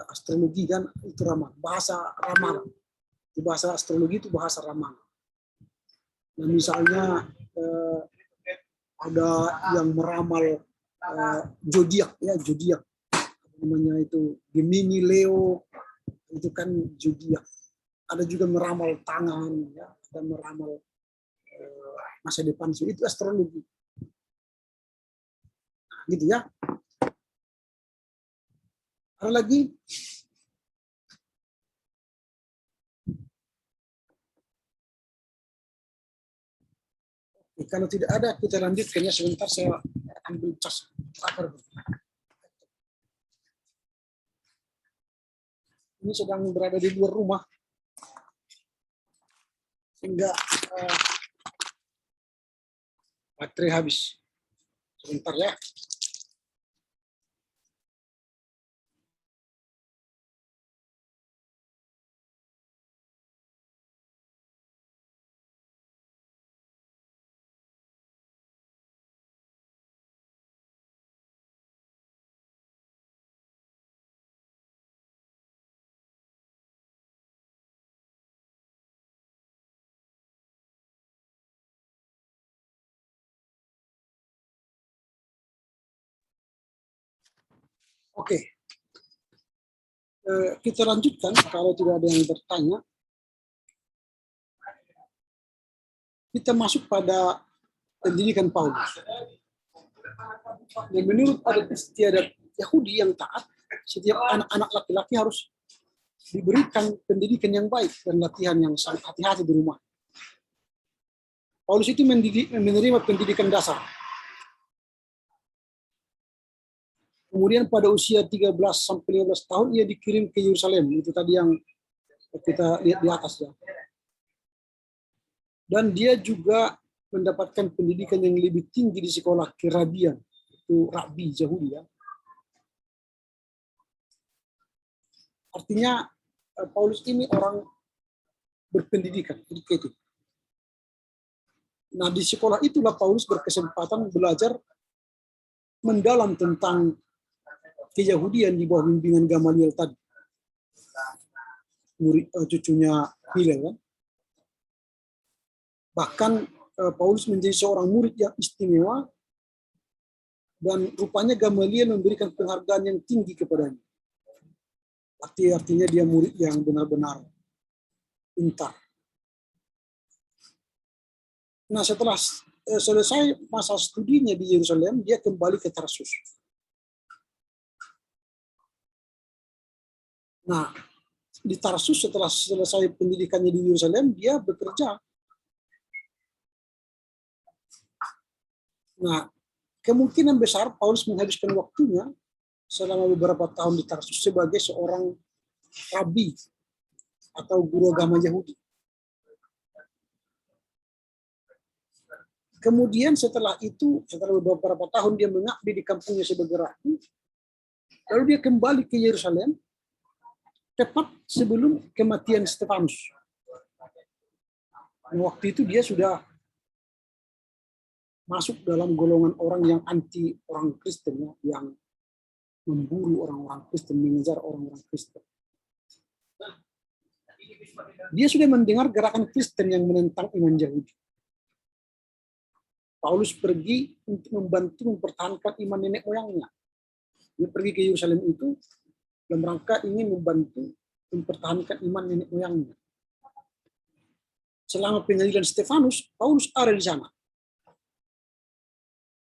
astrologi kan itu bahasa ramalan. Di bahasa astrologi itu bahasa ramalan. Nah, misalnya ada yang meramal zodiak namanya itu Gemini, Leo, itu kan zodiak. Ada juga meramal tangan, ya, ada meramal masa depan, itu astrologi. Nah, gitu ya. Ada lagi? Kalau tidak ada, kita lanjutkan ya. Sebentar saya ambil cas. Ini sedang berada di luar rumah, sehingga baterai habis. Sebentar ya. Oke. Kita lanjutkan kalau tidak ada yang bertanya. Kita masuk pada pendidikan Paulus. Dan menurut adat istiadat Yahudi yang taat, setiap anak-anak laki-laki harus diberikan pendidikan yang baik dan latihan yang sangat hati-hati di rumah. Paulus itu menerima pendidikan dasar. Kemudian pada usia 13 sampai 15 tahun ia dikirim ke Yerusalem. Itu tadi yang kita lihat di atas ya. Dan dia juga mendapatkan pendidikan yang lebih tinggi di sekolah kerabian, itu Rabi Yahudi ya. Artinya Paulus ini orang berpendidikan, educated. Nah, di sekolah itulah Paulus berkesempatan belajar mendalam tentang keyahudian di bawah bimbingan Gamaliel tadi. Murid cucunya Hillel kan. Bahkan Paulus menjadi seorang murid yang istimewa dan rupanya Gamaliel memberikan penghargaan yang tinggi kepadanya. Artinya dia murid yang benar-benar pintar. Nah, setelah selesai masa studinya di Yerusalem, dia kembali ke Tarsus. Nah, di Tarsus setelah selesai pendidikannya di Yerusalem, dia bekerja. Nah, kemungkinan besar Paulus menghabiskan waktunya selama beberapa tahun di Tarsus sebagai seorang rabi atau guru agama Yahudi. Kemudian setelah beberapa tahun dia mengabdi di kampungnya sebagai rabi, lalu dia kembali ke Yerusalem tepat sebelum kematian Stefanus. Waktu itu dia sudah masuk dalam golongan orang yang anti orang Kristen, ya, yang memburu orang-orang Kristen, mengejar orang-orang Kristen. Dia sudah mendengar gerakan Kristen yang menentang iman Yahudi. Paulus pergi untuk membantu mempertahankan iman nenek moyangnya. Dia pergi ke Yerusalem itu dalam rangka ingin membantu mempertahankan iman nenek moyangnya. Selama pengadilan Stefanus, Paulus ada di sana.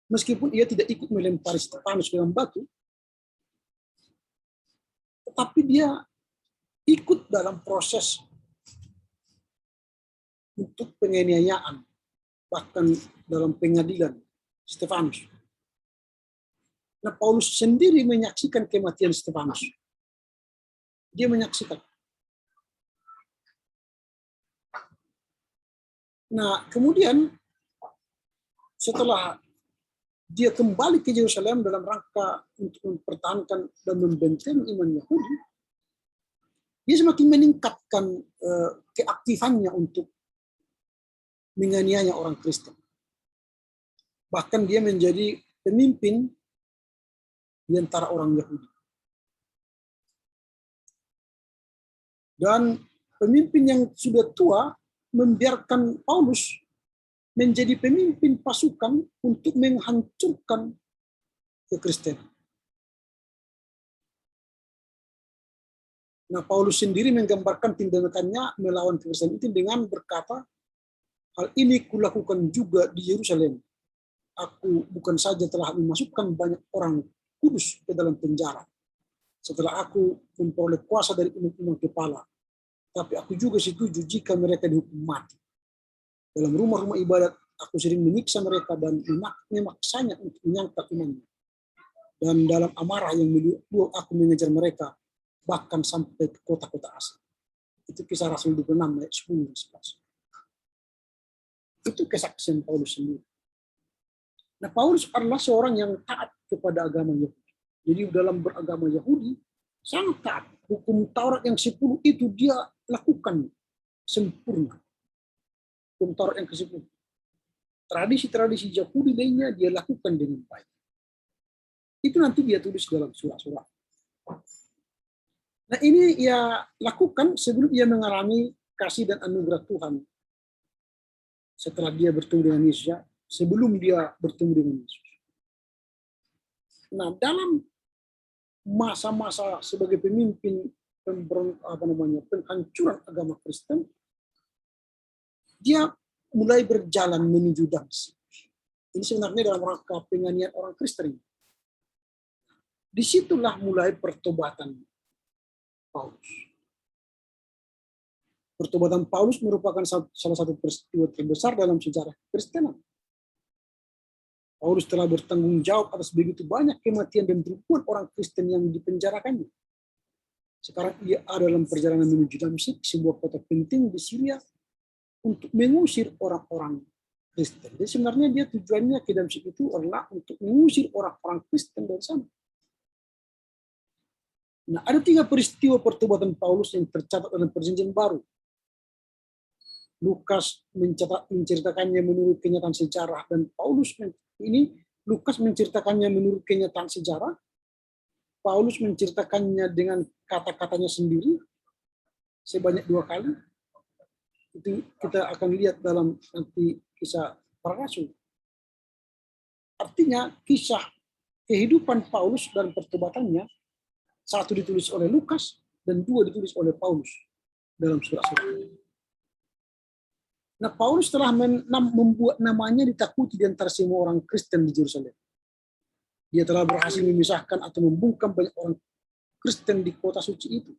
Meskipun ia tidak ikut melempari Stefanus dengan batu, tetapi dia ikut dalam proses untuk penganiayaan. bahkan dalam pengadilan Stefanus. Nah, Paulus sendiri menyaksikan kematian Stefanus. Dia menyaksikan. Nah, kemudian setelah dia kembali ke Yerusalem dalam rangka untuk mempertahankan dan membentengi iman Yahudi, dia semakin meningkatkan keaktifannya untuk menganiaya orang Kristen. Bahkan dia menjadi pemimpin di antara orang Yahudi. Dan pemimpin yang sudah tua membiarkan Paulus menjadi pemimpin pasukan untuk menghancurkan kekristenan. Nah, Paulus sendiri menggambarkan tindakannya melawan kekristenan itu dengan berkata, hal ini kulakukan juga di Yerusalem. Aku bukan saja telah memasukkan banyak orang kudus ke dalam penjara setelah aku memperoleh kuasa dari imam-imam kepala, tapi aku juga setuju jika mereka dihukum mati. Dalam rumah-rumah ibadat aku sering menyiksa mereka dan memaksanya untuk menyangkal imannya. Dan dalam amarah yang meliuk aku mengejar mereka bahkan sampai ke kota-kota asing. Itu kisah Rasul 26 ayat 10 dan 11. Itu kesaksian Paulus sendiri. Nah, Paulus adalah seorang yang taat kepada agama Yahudi. Jadi dalam beragama Yahudi sangat taat. Hukum Taurat yang 10 itu dia lakukan sempurna. Hukum Taurat yang ke-10. Tradisi-tradisi Yahudi lainnya dia lakukan dengan baik. Itu nanti dia tulis dalam surat-surat. Nah, ini ia lakukan sebelum ia mengalami kasih dan anugerah Tuhan. Setelah dia bertemu dengan Yesus, sebelum dia bertemu dengan Yesus. Nah, dalam masa-masa sebagai pemimpin penghancuran agama Kristen, dia mulai berjalan menuju Damsyik. Ini sebenarnya dalam rangka penganiayaan orang Kristen. Disitulah mulai pertobatan Paulus. Pertobatan Paulus merupakan salah satu peristiwa terbesar dalam sejarah Kristenan. Paulus telah bertanggung jawab atas begitu banyak kematian dan ribuan orang Kristen yang dipenjarakannya. Sekarang ia ada dalam perjalanan menuju Damsyik, sebuah kota penting di Syria, untuk mengusir orang-orang Kristen. Jadi sebenarnya dia tujuannya ke Damsyik itu adalah untuk mengusir orang-orang Kristen dari sana. Nah, ada 3 peristiwa pertobatan Paulus yang tercatat dalam Perjanjian Baru. Lukas menceritakannya menurut kenyataan sejarah, dan Lukas menceritakannya menurut kenyataan sejarah. Paulus menceritakannya dengan kata-katanya sendiri sebanyak 2 kali. Itu kita akan lihat dalam nanti kisah para rasul. Artinya kisah kehidupan Paulus dan pertobatannya, 1 ditulis oleh Lukas dan 2 ditulis oleh Paulus dalam surat-surat. Nah, Paulus telah membuat namanya ditakuti di antara semua orang Kristen di Yerusalem. Dia telah berhasil memisahkan atau membungkam banyak orang Kristen di kota suci itu.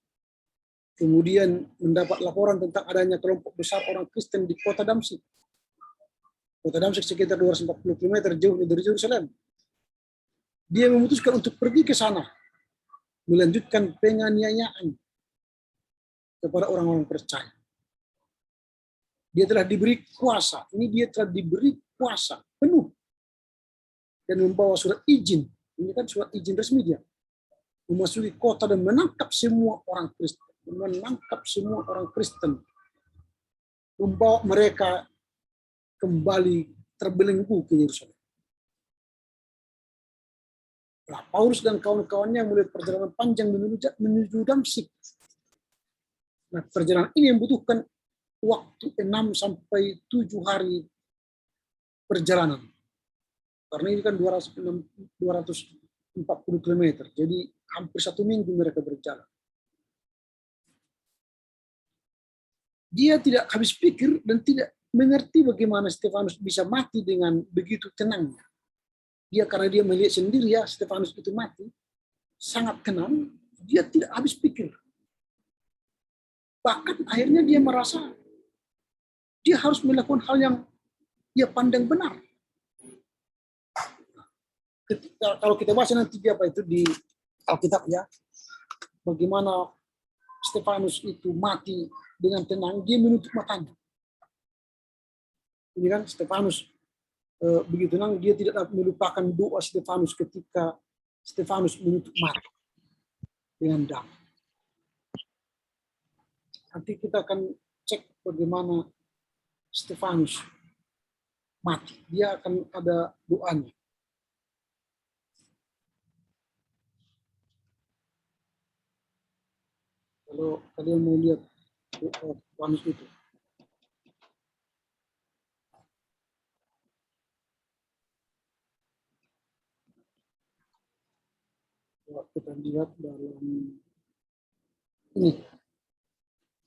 Kemudian mendapat laporan tentang adanya kelompok besar orang Kristen di kota Damsyik. Kota Damsyik sekitar 240 km jauh dari Yerusalem. Dia memutuskan untuk pergi ke sana, melanjutkan penganiayaan kepada orang-orang percaya. Dia telah diberi kuasa. Ini dia telah diberi kuasa penuh dan membawa surat izin. Ini kan surat izin resmi dia. Memasuki kota dan menangkap semua orang Kristen. Membawa mereka kembali terbelenggu ke Yerusalem. Nah, Paulus dan kawan-kawannya mulai perjalanan panjang menuju Damsyik. Nah, perjalanan ini membutuhkan waktu 6 sampai 7 hari perjalanan. Karena ini kan 240 km. Jadi hampir 1 minggu mereka berjalan. Dia tidak habis pikir dan tidak mengerti bagaimana Stefanus bisa mati dengan begitu tenangnya. Karena dia melihat sendiri ya Stefanus itu mati, sangat tenang, dia tidak habis pikir. Bahkan akhirnya dia merasa dia harus melakukan hal yang ia pandang benar. Kalau kita baca nanti apa itu di Alkitab ya, bagaimana Stefanus itu mati dengan tenang, dia menutup matanya. Ini kan Stefanus begitu tenang, dia tidak dapat melupakan doa Stefanus ketika Stefanus menutup mata dengan damai. Nanti kita akan cek bagaimana Stefanus mati. Dia akan ada doanya. Kalau kalian mau lihat Stefanus itu. Kita lihat dalam ini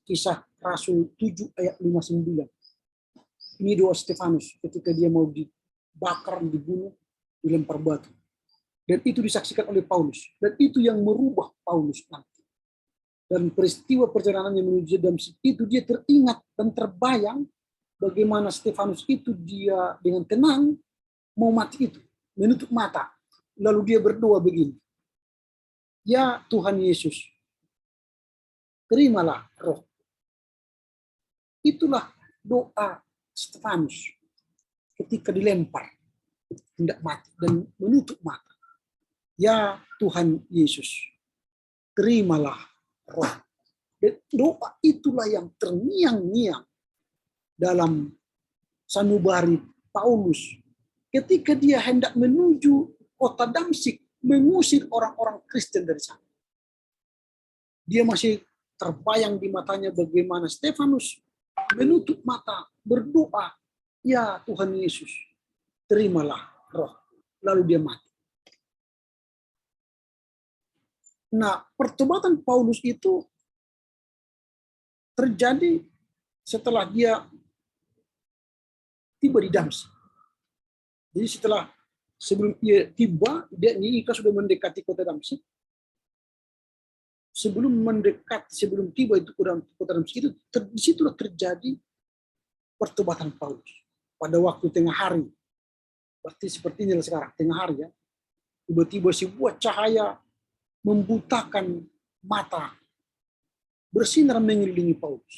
Kisah Rasul 7 ayat 59. Ini doa Stefanus ketika dia mau dibakar, dibunuh, dilempar batu. Dan itu disaksikan oleh Paulus. Dan itu yang merubah Paulus nanti. Dan peristiwa perjalanannya menuju Damsyik itu dia teringat dan terbayang bagaimana Stefanus itu dia dengan tenang mau mati itu, menutup mata. Lalu dia berdoa begini. Ya Tuhan Yesus, terimalah roh. Itulah doa Stefanus ketika dilempar, hendak mati dan menutup mata. Ya Tuhan Yesus, terimalah roh. Dan doa itulah yang terngiang-ngiang dalam sanubari Paulus ketika dia hendak menuju kota Damsyik, mengusir orang-orang Kristen dari sana. Dia masih terbayang di matanya bagaimana Stefanus menutup mata, berdoa, ya Tuhan Yesus, terimalah roh. Lalu dia mati. Nah, pertobatan Paulus itu terjadi setelah dia tiba di Damsyik. Jadi sebelum dia tiba, Nika sudah mendekati kota Damsyik. Sebelum tiba itu kota Damsyik itu, disitulah terjadi pertobatan Paulus. Pada waktu tengah hari, berarti seperti inilah sekarang, tengah hari ya, tiba-tiba sebuah cahaya membutakan mata, bersinar mengelilingi Paulus.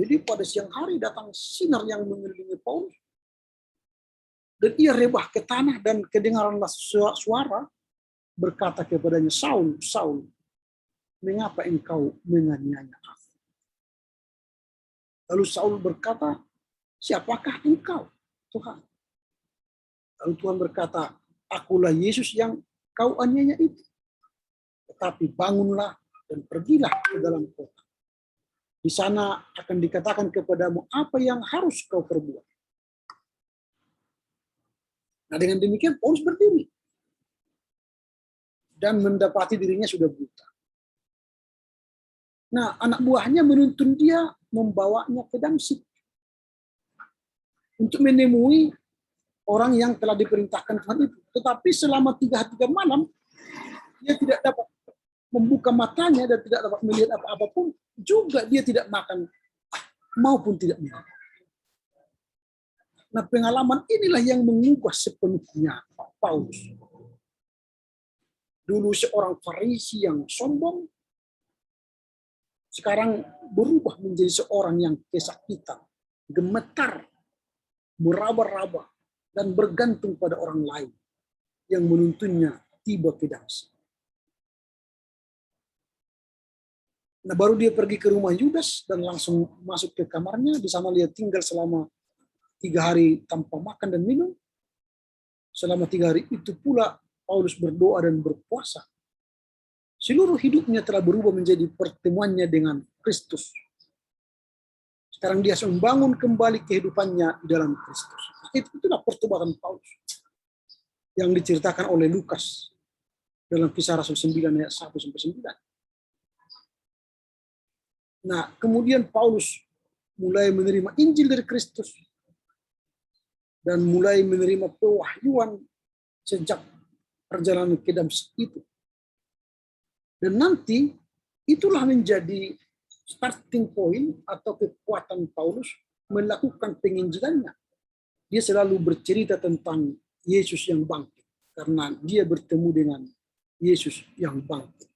Jadi pada siang hari datang sinar yang mengelilingi Paulus, dan ia rebah ke tanah dan kedengaranlah suara berkata kepadanya, Saul, Saul, mengapa engkau menganiaya aku? Lalu Saul berkata, siapakah engkau, Tuhan? Lalu Tuhan berkata, akulah Yesus yang kau aniaya itu. Tetapi bangunlah dan pergilah ke dalam kota. Di sana akan dikatakan kepadamu apa yang harus kau perbuat. Nah, dengan demikian Paulus berdiri dan mendapati dirinya sudah buta. Nah, anak buahnya menuntun dia, membawanya ke Damsyik untuk menemui orang yang telah diperintahkan Tuhan itu. Tetapi selama 3 malam, dia tidak dapat membuka matanya dan tidak dapat melihat apa-apapun. Juga dia tidak makan maupun tidak minum. Nah, pengalaman inilah yang mengubah sepenuhnya Paulus. Dulu seorang Farisi yang sombong, sekarang berubah menjadi seorang yang kesakitan, gemetar, meraba-raba, dan bergantung pada orang lain yang menuntunnya tiba ke Damsyik. Nah, baru dia pergi ke rumah Yudas dan langsung masuk ke kamarnya. Di sana dia tinggal selama 3 hari tanpa makan dan minum. Selama 3 hari itu pula Paulus berdoa dan berpuasa. Seluruh hidupnya telah berubah menjadi pertemuannya dengan Kristus. Sekarang dia membangun kembali kehidupannya di dalam Kristus. Itulah pertobatan Paulus yang diceritakan oleh Lukas dalam Kisah Rasul 9 ayat 1-9. Nah, kemudian Paulus mulai menerima Injil dari Kristus dan mulai menerima pewahyuan sejak perjalanan ke Damsyik itu. Dan nanti itulah menjadi starting point atau kekuatan Paulus melakukan penginjilannya. dia selalu bercerita tentang Yesus yang bangkit karena dia bertemu dengan Yesus yang bangkit.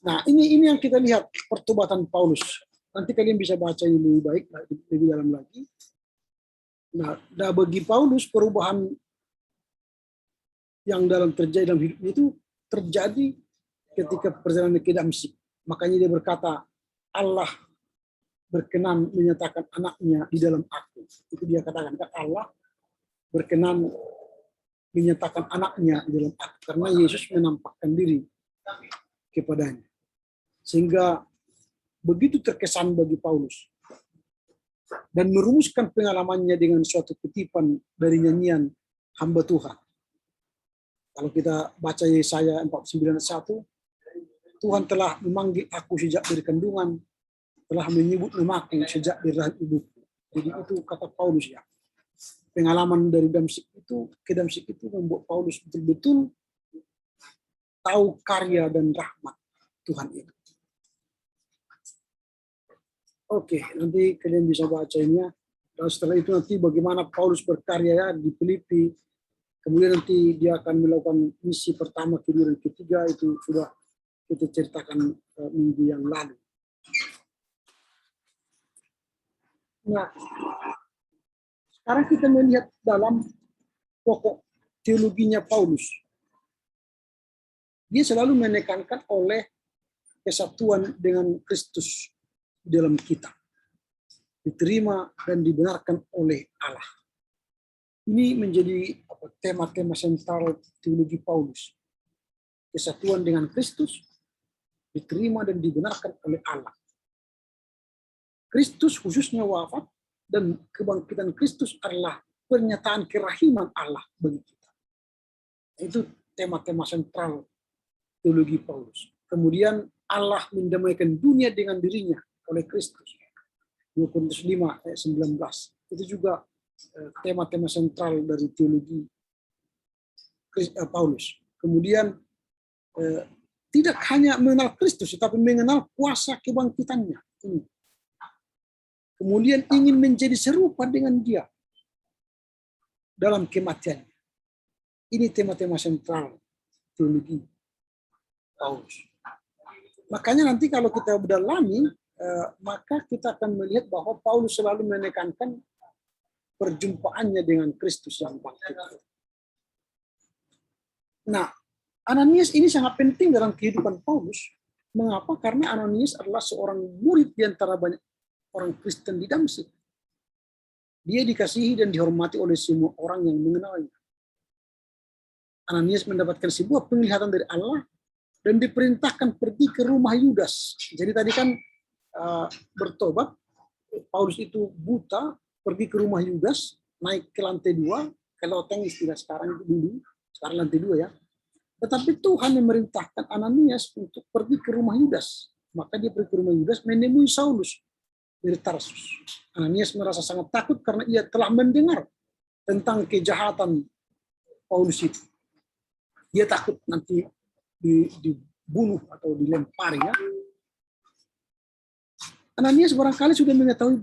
Nah, ini yang kita lihat pertobatan Paulus. Nanti kalian bisa baca ini lebih baik, lebih dalam lagi. Nah, bagi Paulus perubahan yang terjadi dalam hidupnya itu terjadi ketika perjalanan ke Damsyik. Makanya dia berkata, Allah berkenan menyatakan anaknya di dalam aku. Itu dia katakan, Allah berkenan menyatakan anaknya di dalam aku. Karena Yesus menampakkan diri kepadanya. Sehingga begitu terkesan bagi Paulus. Dan merumuskan pengalamannya dengan suatu kutipan dari nyanyian hamba Tuhan. Kalau kita baca Yesaya 49:1, Tuhan telah memanggil aku sejak dari kandungan, telah menyebut namaku sejak dari rahim ibuku. Jadi itu kata Paulus ya. Pengalaman dari Damsyik itu ke Damsyik itu membuat Paulus betul-betul tahu karya dan rahmat Tuhan itu. Oke, nanti kalian bisa baca ini ya. Dan setelah itu nanti bagaimana Paulus berkarya ya di Filipi. Kemudian nanti dia akan melakukan misi pertama, kedua, dan ketiga. Itu sudah kita ceritakan minggu yang lalu. Nah, sekarang kita melihat dalam pokok teologinya Paulus. Dia selalu menekankan oleh kesatuan dengan Kristus dalam kita, diterima dan dibenarkan oleh Allah. Ini menjadi tema-tema sentral teologi Paulus. Kesatuan dengan Kristus, diterima dan dibenarkan oleh Allah. Kristus khususnya wafat dan kebangkitan Kristus adalah pernyataan kerahiman Allah bagi kita. Itu tema-tema sentral teologi Paulus. Kemudian Allah mendamaikan dunia dengan dirinya oleh Kristus. 2 Korintus 5 ayat 19. Itu juga tema-tema sentral dari teologi Paulus. Kemudian tidak hanya mengenal Kristus, tetapi mengenal kuasa kebangkitannya. Kemudian ingin menjadi serupa dengan dia dalam kematiannya. Ini tema-tema sentral teologi Paulus. Makanya nanti kalau kita berdalami, maka kita akan melihat bahwa Paulus selalu menekankan perjumpaannya dengan Kristus yang bangkit. Nah, Ananias ini sangat penting dalam kehidupan Paulus. Mengapa? Karena Ananias adalah seorang murid di antara banyak orang Kristen di Damsyik. Dia dikasihi dan dihormati oleh semua orang yang mengenalnya. Ananias mendapatkan sebuah penglihatan dari Allah dan diperintahkan pergi ke rumah Yudas. Jadi tadi kan bertobat, Paulus itu buta, pergi ke rumah Yudas, naik ke lantai 2, ke loteng istilah sekarang itu dulu, sekarang lantai 2 ya. Tetapi Tuhan memerintahkan Ananias untuk pergi ke rumah Yudas. Maka dia pergi ke rumah Yudas menemui Saulus dari Tarsus. Ananias merasa sangat takut karena ia telah mendengar tentang kejahatan Paulus itu. Dia takut nanti dibunuh atau dilempari ya. Ananias barangkali sudah mengetahui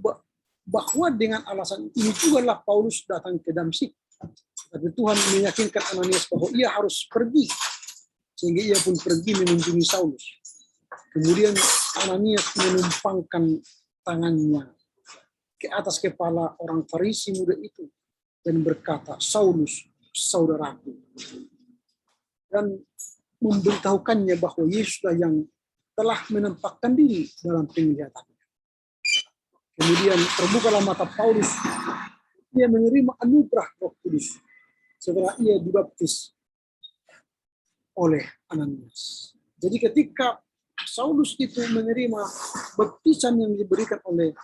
bahwa dengan alasan ini juga lah Paulus datang ke Damsyik. Tapi Tuhan meyakinkan Ananias bahwa ia harus pergi. Sehingga ia pun pergi mengunjungi Saulus. Kemudian Ananias menumpangkan tangannya ke atas kepala orang Farisi muda itu dan berkata, Saulus, saudaraku. Dan memberitahukannya bahwa Yesuslah yang telah menampakkan diri dalam penglihatan. Kemudian terbukalah mata Paulus. Ia menerima anugerah Roh Kudus setelah ia dibaptis oleh Ananias. Jadi ketika Saulus itu menerima baptisan yang diberikan oleh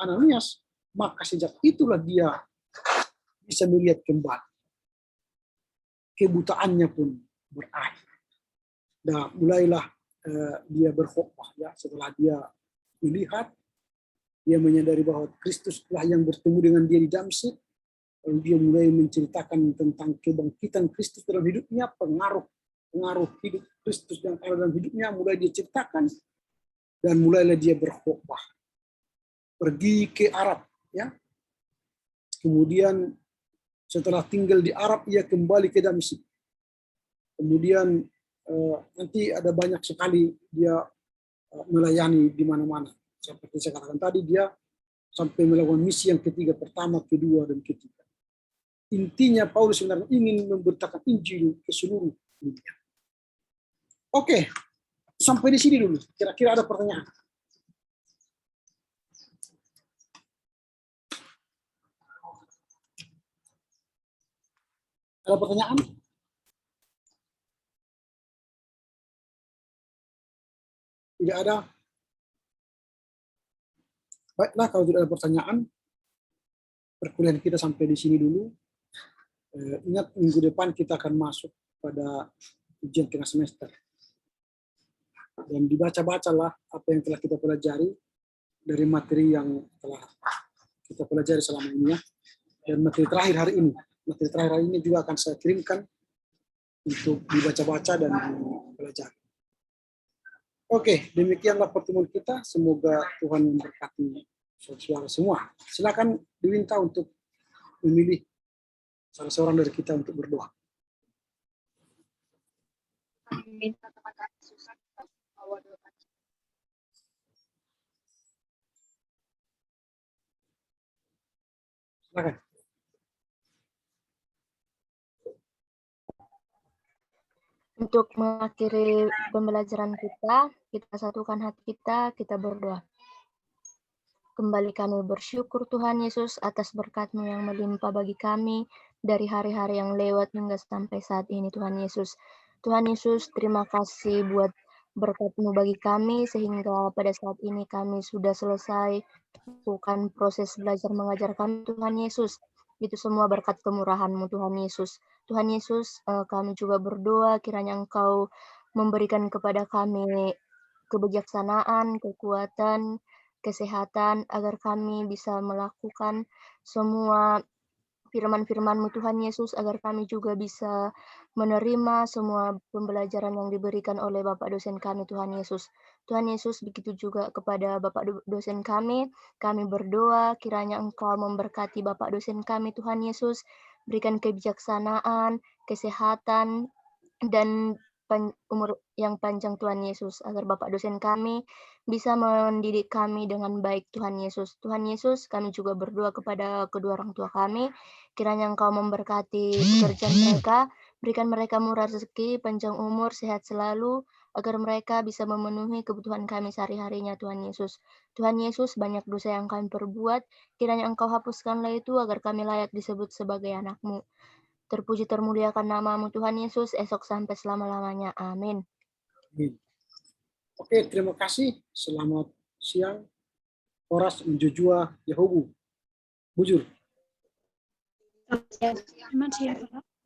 Ananias, maka sejak itulah dia bisa melihat kembali. Kebutaannya pun berakhir. Dan mulailah dia berkhotbah ya, setelah dia melihat, dia menyadari bahwa Kristuslah yang bertemu dengan dia di Damsyik. Lalu dia mulai menceritakan tentang kebangkitan Kristus dalam hidupnya, pengaruh hidup Kristus dan Allah dalam hidupnya mulai dia ceritakan, dan mulailah dia berkhotbah. pergi ke Arab, ya. Kemudian setelah tinggal di Arab ia kembali ke Damsyik. Kemudian nanti ada banyak sekali dia melayani di mana-mana. Seperti saya katakan tadi, dia sampai melakukan misi yang ketiga, pertama, kedua, dan ketiga. Intinya Paulus sebenarnya ingin memberitakan Injil ke seluruh dunia. Oke, sampai di sini dulu. Kira-kira ada pertanyaan? Ada pertanyaan? Tidak ada? Baiklah, kalau tidak ada pertanyaan, perkuliahan kita sampai di sini dulu. Ingat, minggu depan kita akan masuk pada ujian tengah semester. Dan dibaca-bacalah apa yang telah kita pelajari dari materi yang telah kita pelajari selama ini, ya. Dan materi terakhir hari ini. Materi terakhir hari ini juga akan saya kirimkan untuk dibaca-baca dan dipelajari. Oke, demikianlah pertemuan kita. Semoga Tuhan memberkati saudara semua. Silakan diminta untuk memilih salah seorang dari kita untuk berdoa. Kami minta teman-teman susah bawa doa. Silakan. Untuk mengakhiri pembelajaran kita satukan hati kita berdoa. Kembali kami bersyukur Tuhan Yesus atas berkat-Mu yang melimpah bagi kami dari hari-hari yang lewat hingga sampai saat ini, Tuhan Yesus. Tuhan Yesus, terima kasih buat berkat-Mu bagi kami sehingga pada saat ini kami sudah selesai melakukan proses belajar mengajar kami, Tuhan Yesus. Itu semua berkat kemurahan-Mu, Tuhan Yesus. Tuhan Yesus, kami juga berdoa kiranya Engkau memberikan kepada kami kebijaksanaan, kekuatan, kesehatan, agar kami bisa melakukan semua firman-firman-Mu, Tuhan Yesus, agar kami juga bisa menerima semua pembelajaran yang diberikan oleh Bapak dosen kami, Tuhan Yesus. Tuhan Yesus, begitu juga kepada Bapak dosen kami berdoa kiranya Engkau memberkati Bapak dosen kami, Tuhan Yesus, berikan kebijaksanaan, kesehatan, dan umur yang panjang, Tuhan Yesus, agar Bapak dosen kami bisa mendidik kami dengan baik, Tuhan Yesus. Tuhan Yesus, kami juga berdoa kepada kedua orang tua kami, kiranya Engkau memberkati pekerjaan mereka, berikan mereka murah rezeki, panjang umur, sehat selalu, agar mereka bisa memenuhi kebutuhan kami sehari-harinya, Tuhan Yesus. Tuhan Yesus, banyak dosa yang kami perbuat, kiranya Engkau hapuskanlah itu agar kami layak disebut sebagai anak-Mu. Terpuji termuliakan nama-Mu, Tuhan Yesus, esok sampai selama-lamanya. Amin. Oke, terima kasih. Selamat siang. Horas Menjujua Yahubu. Bujur. Selamat siang, Pak.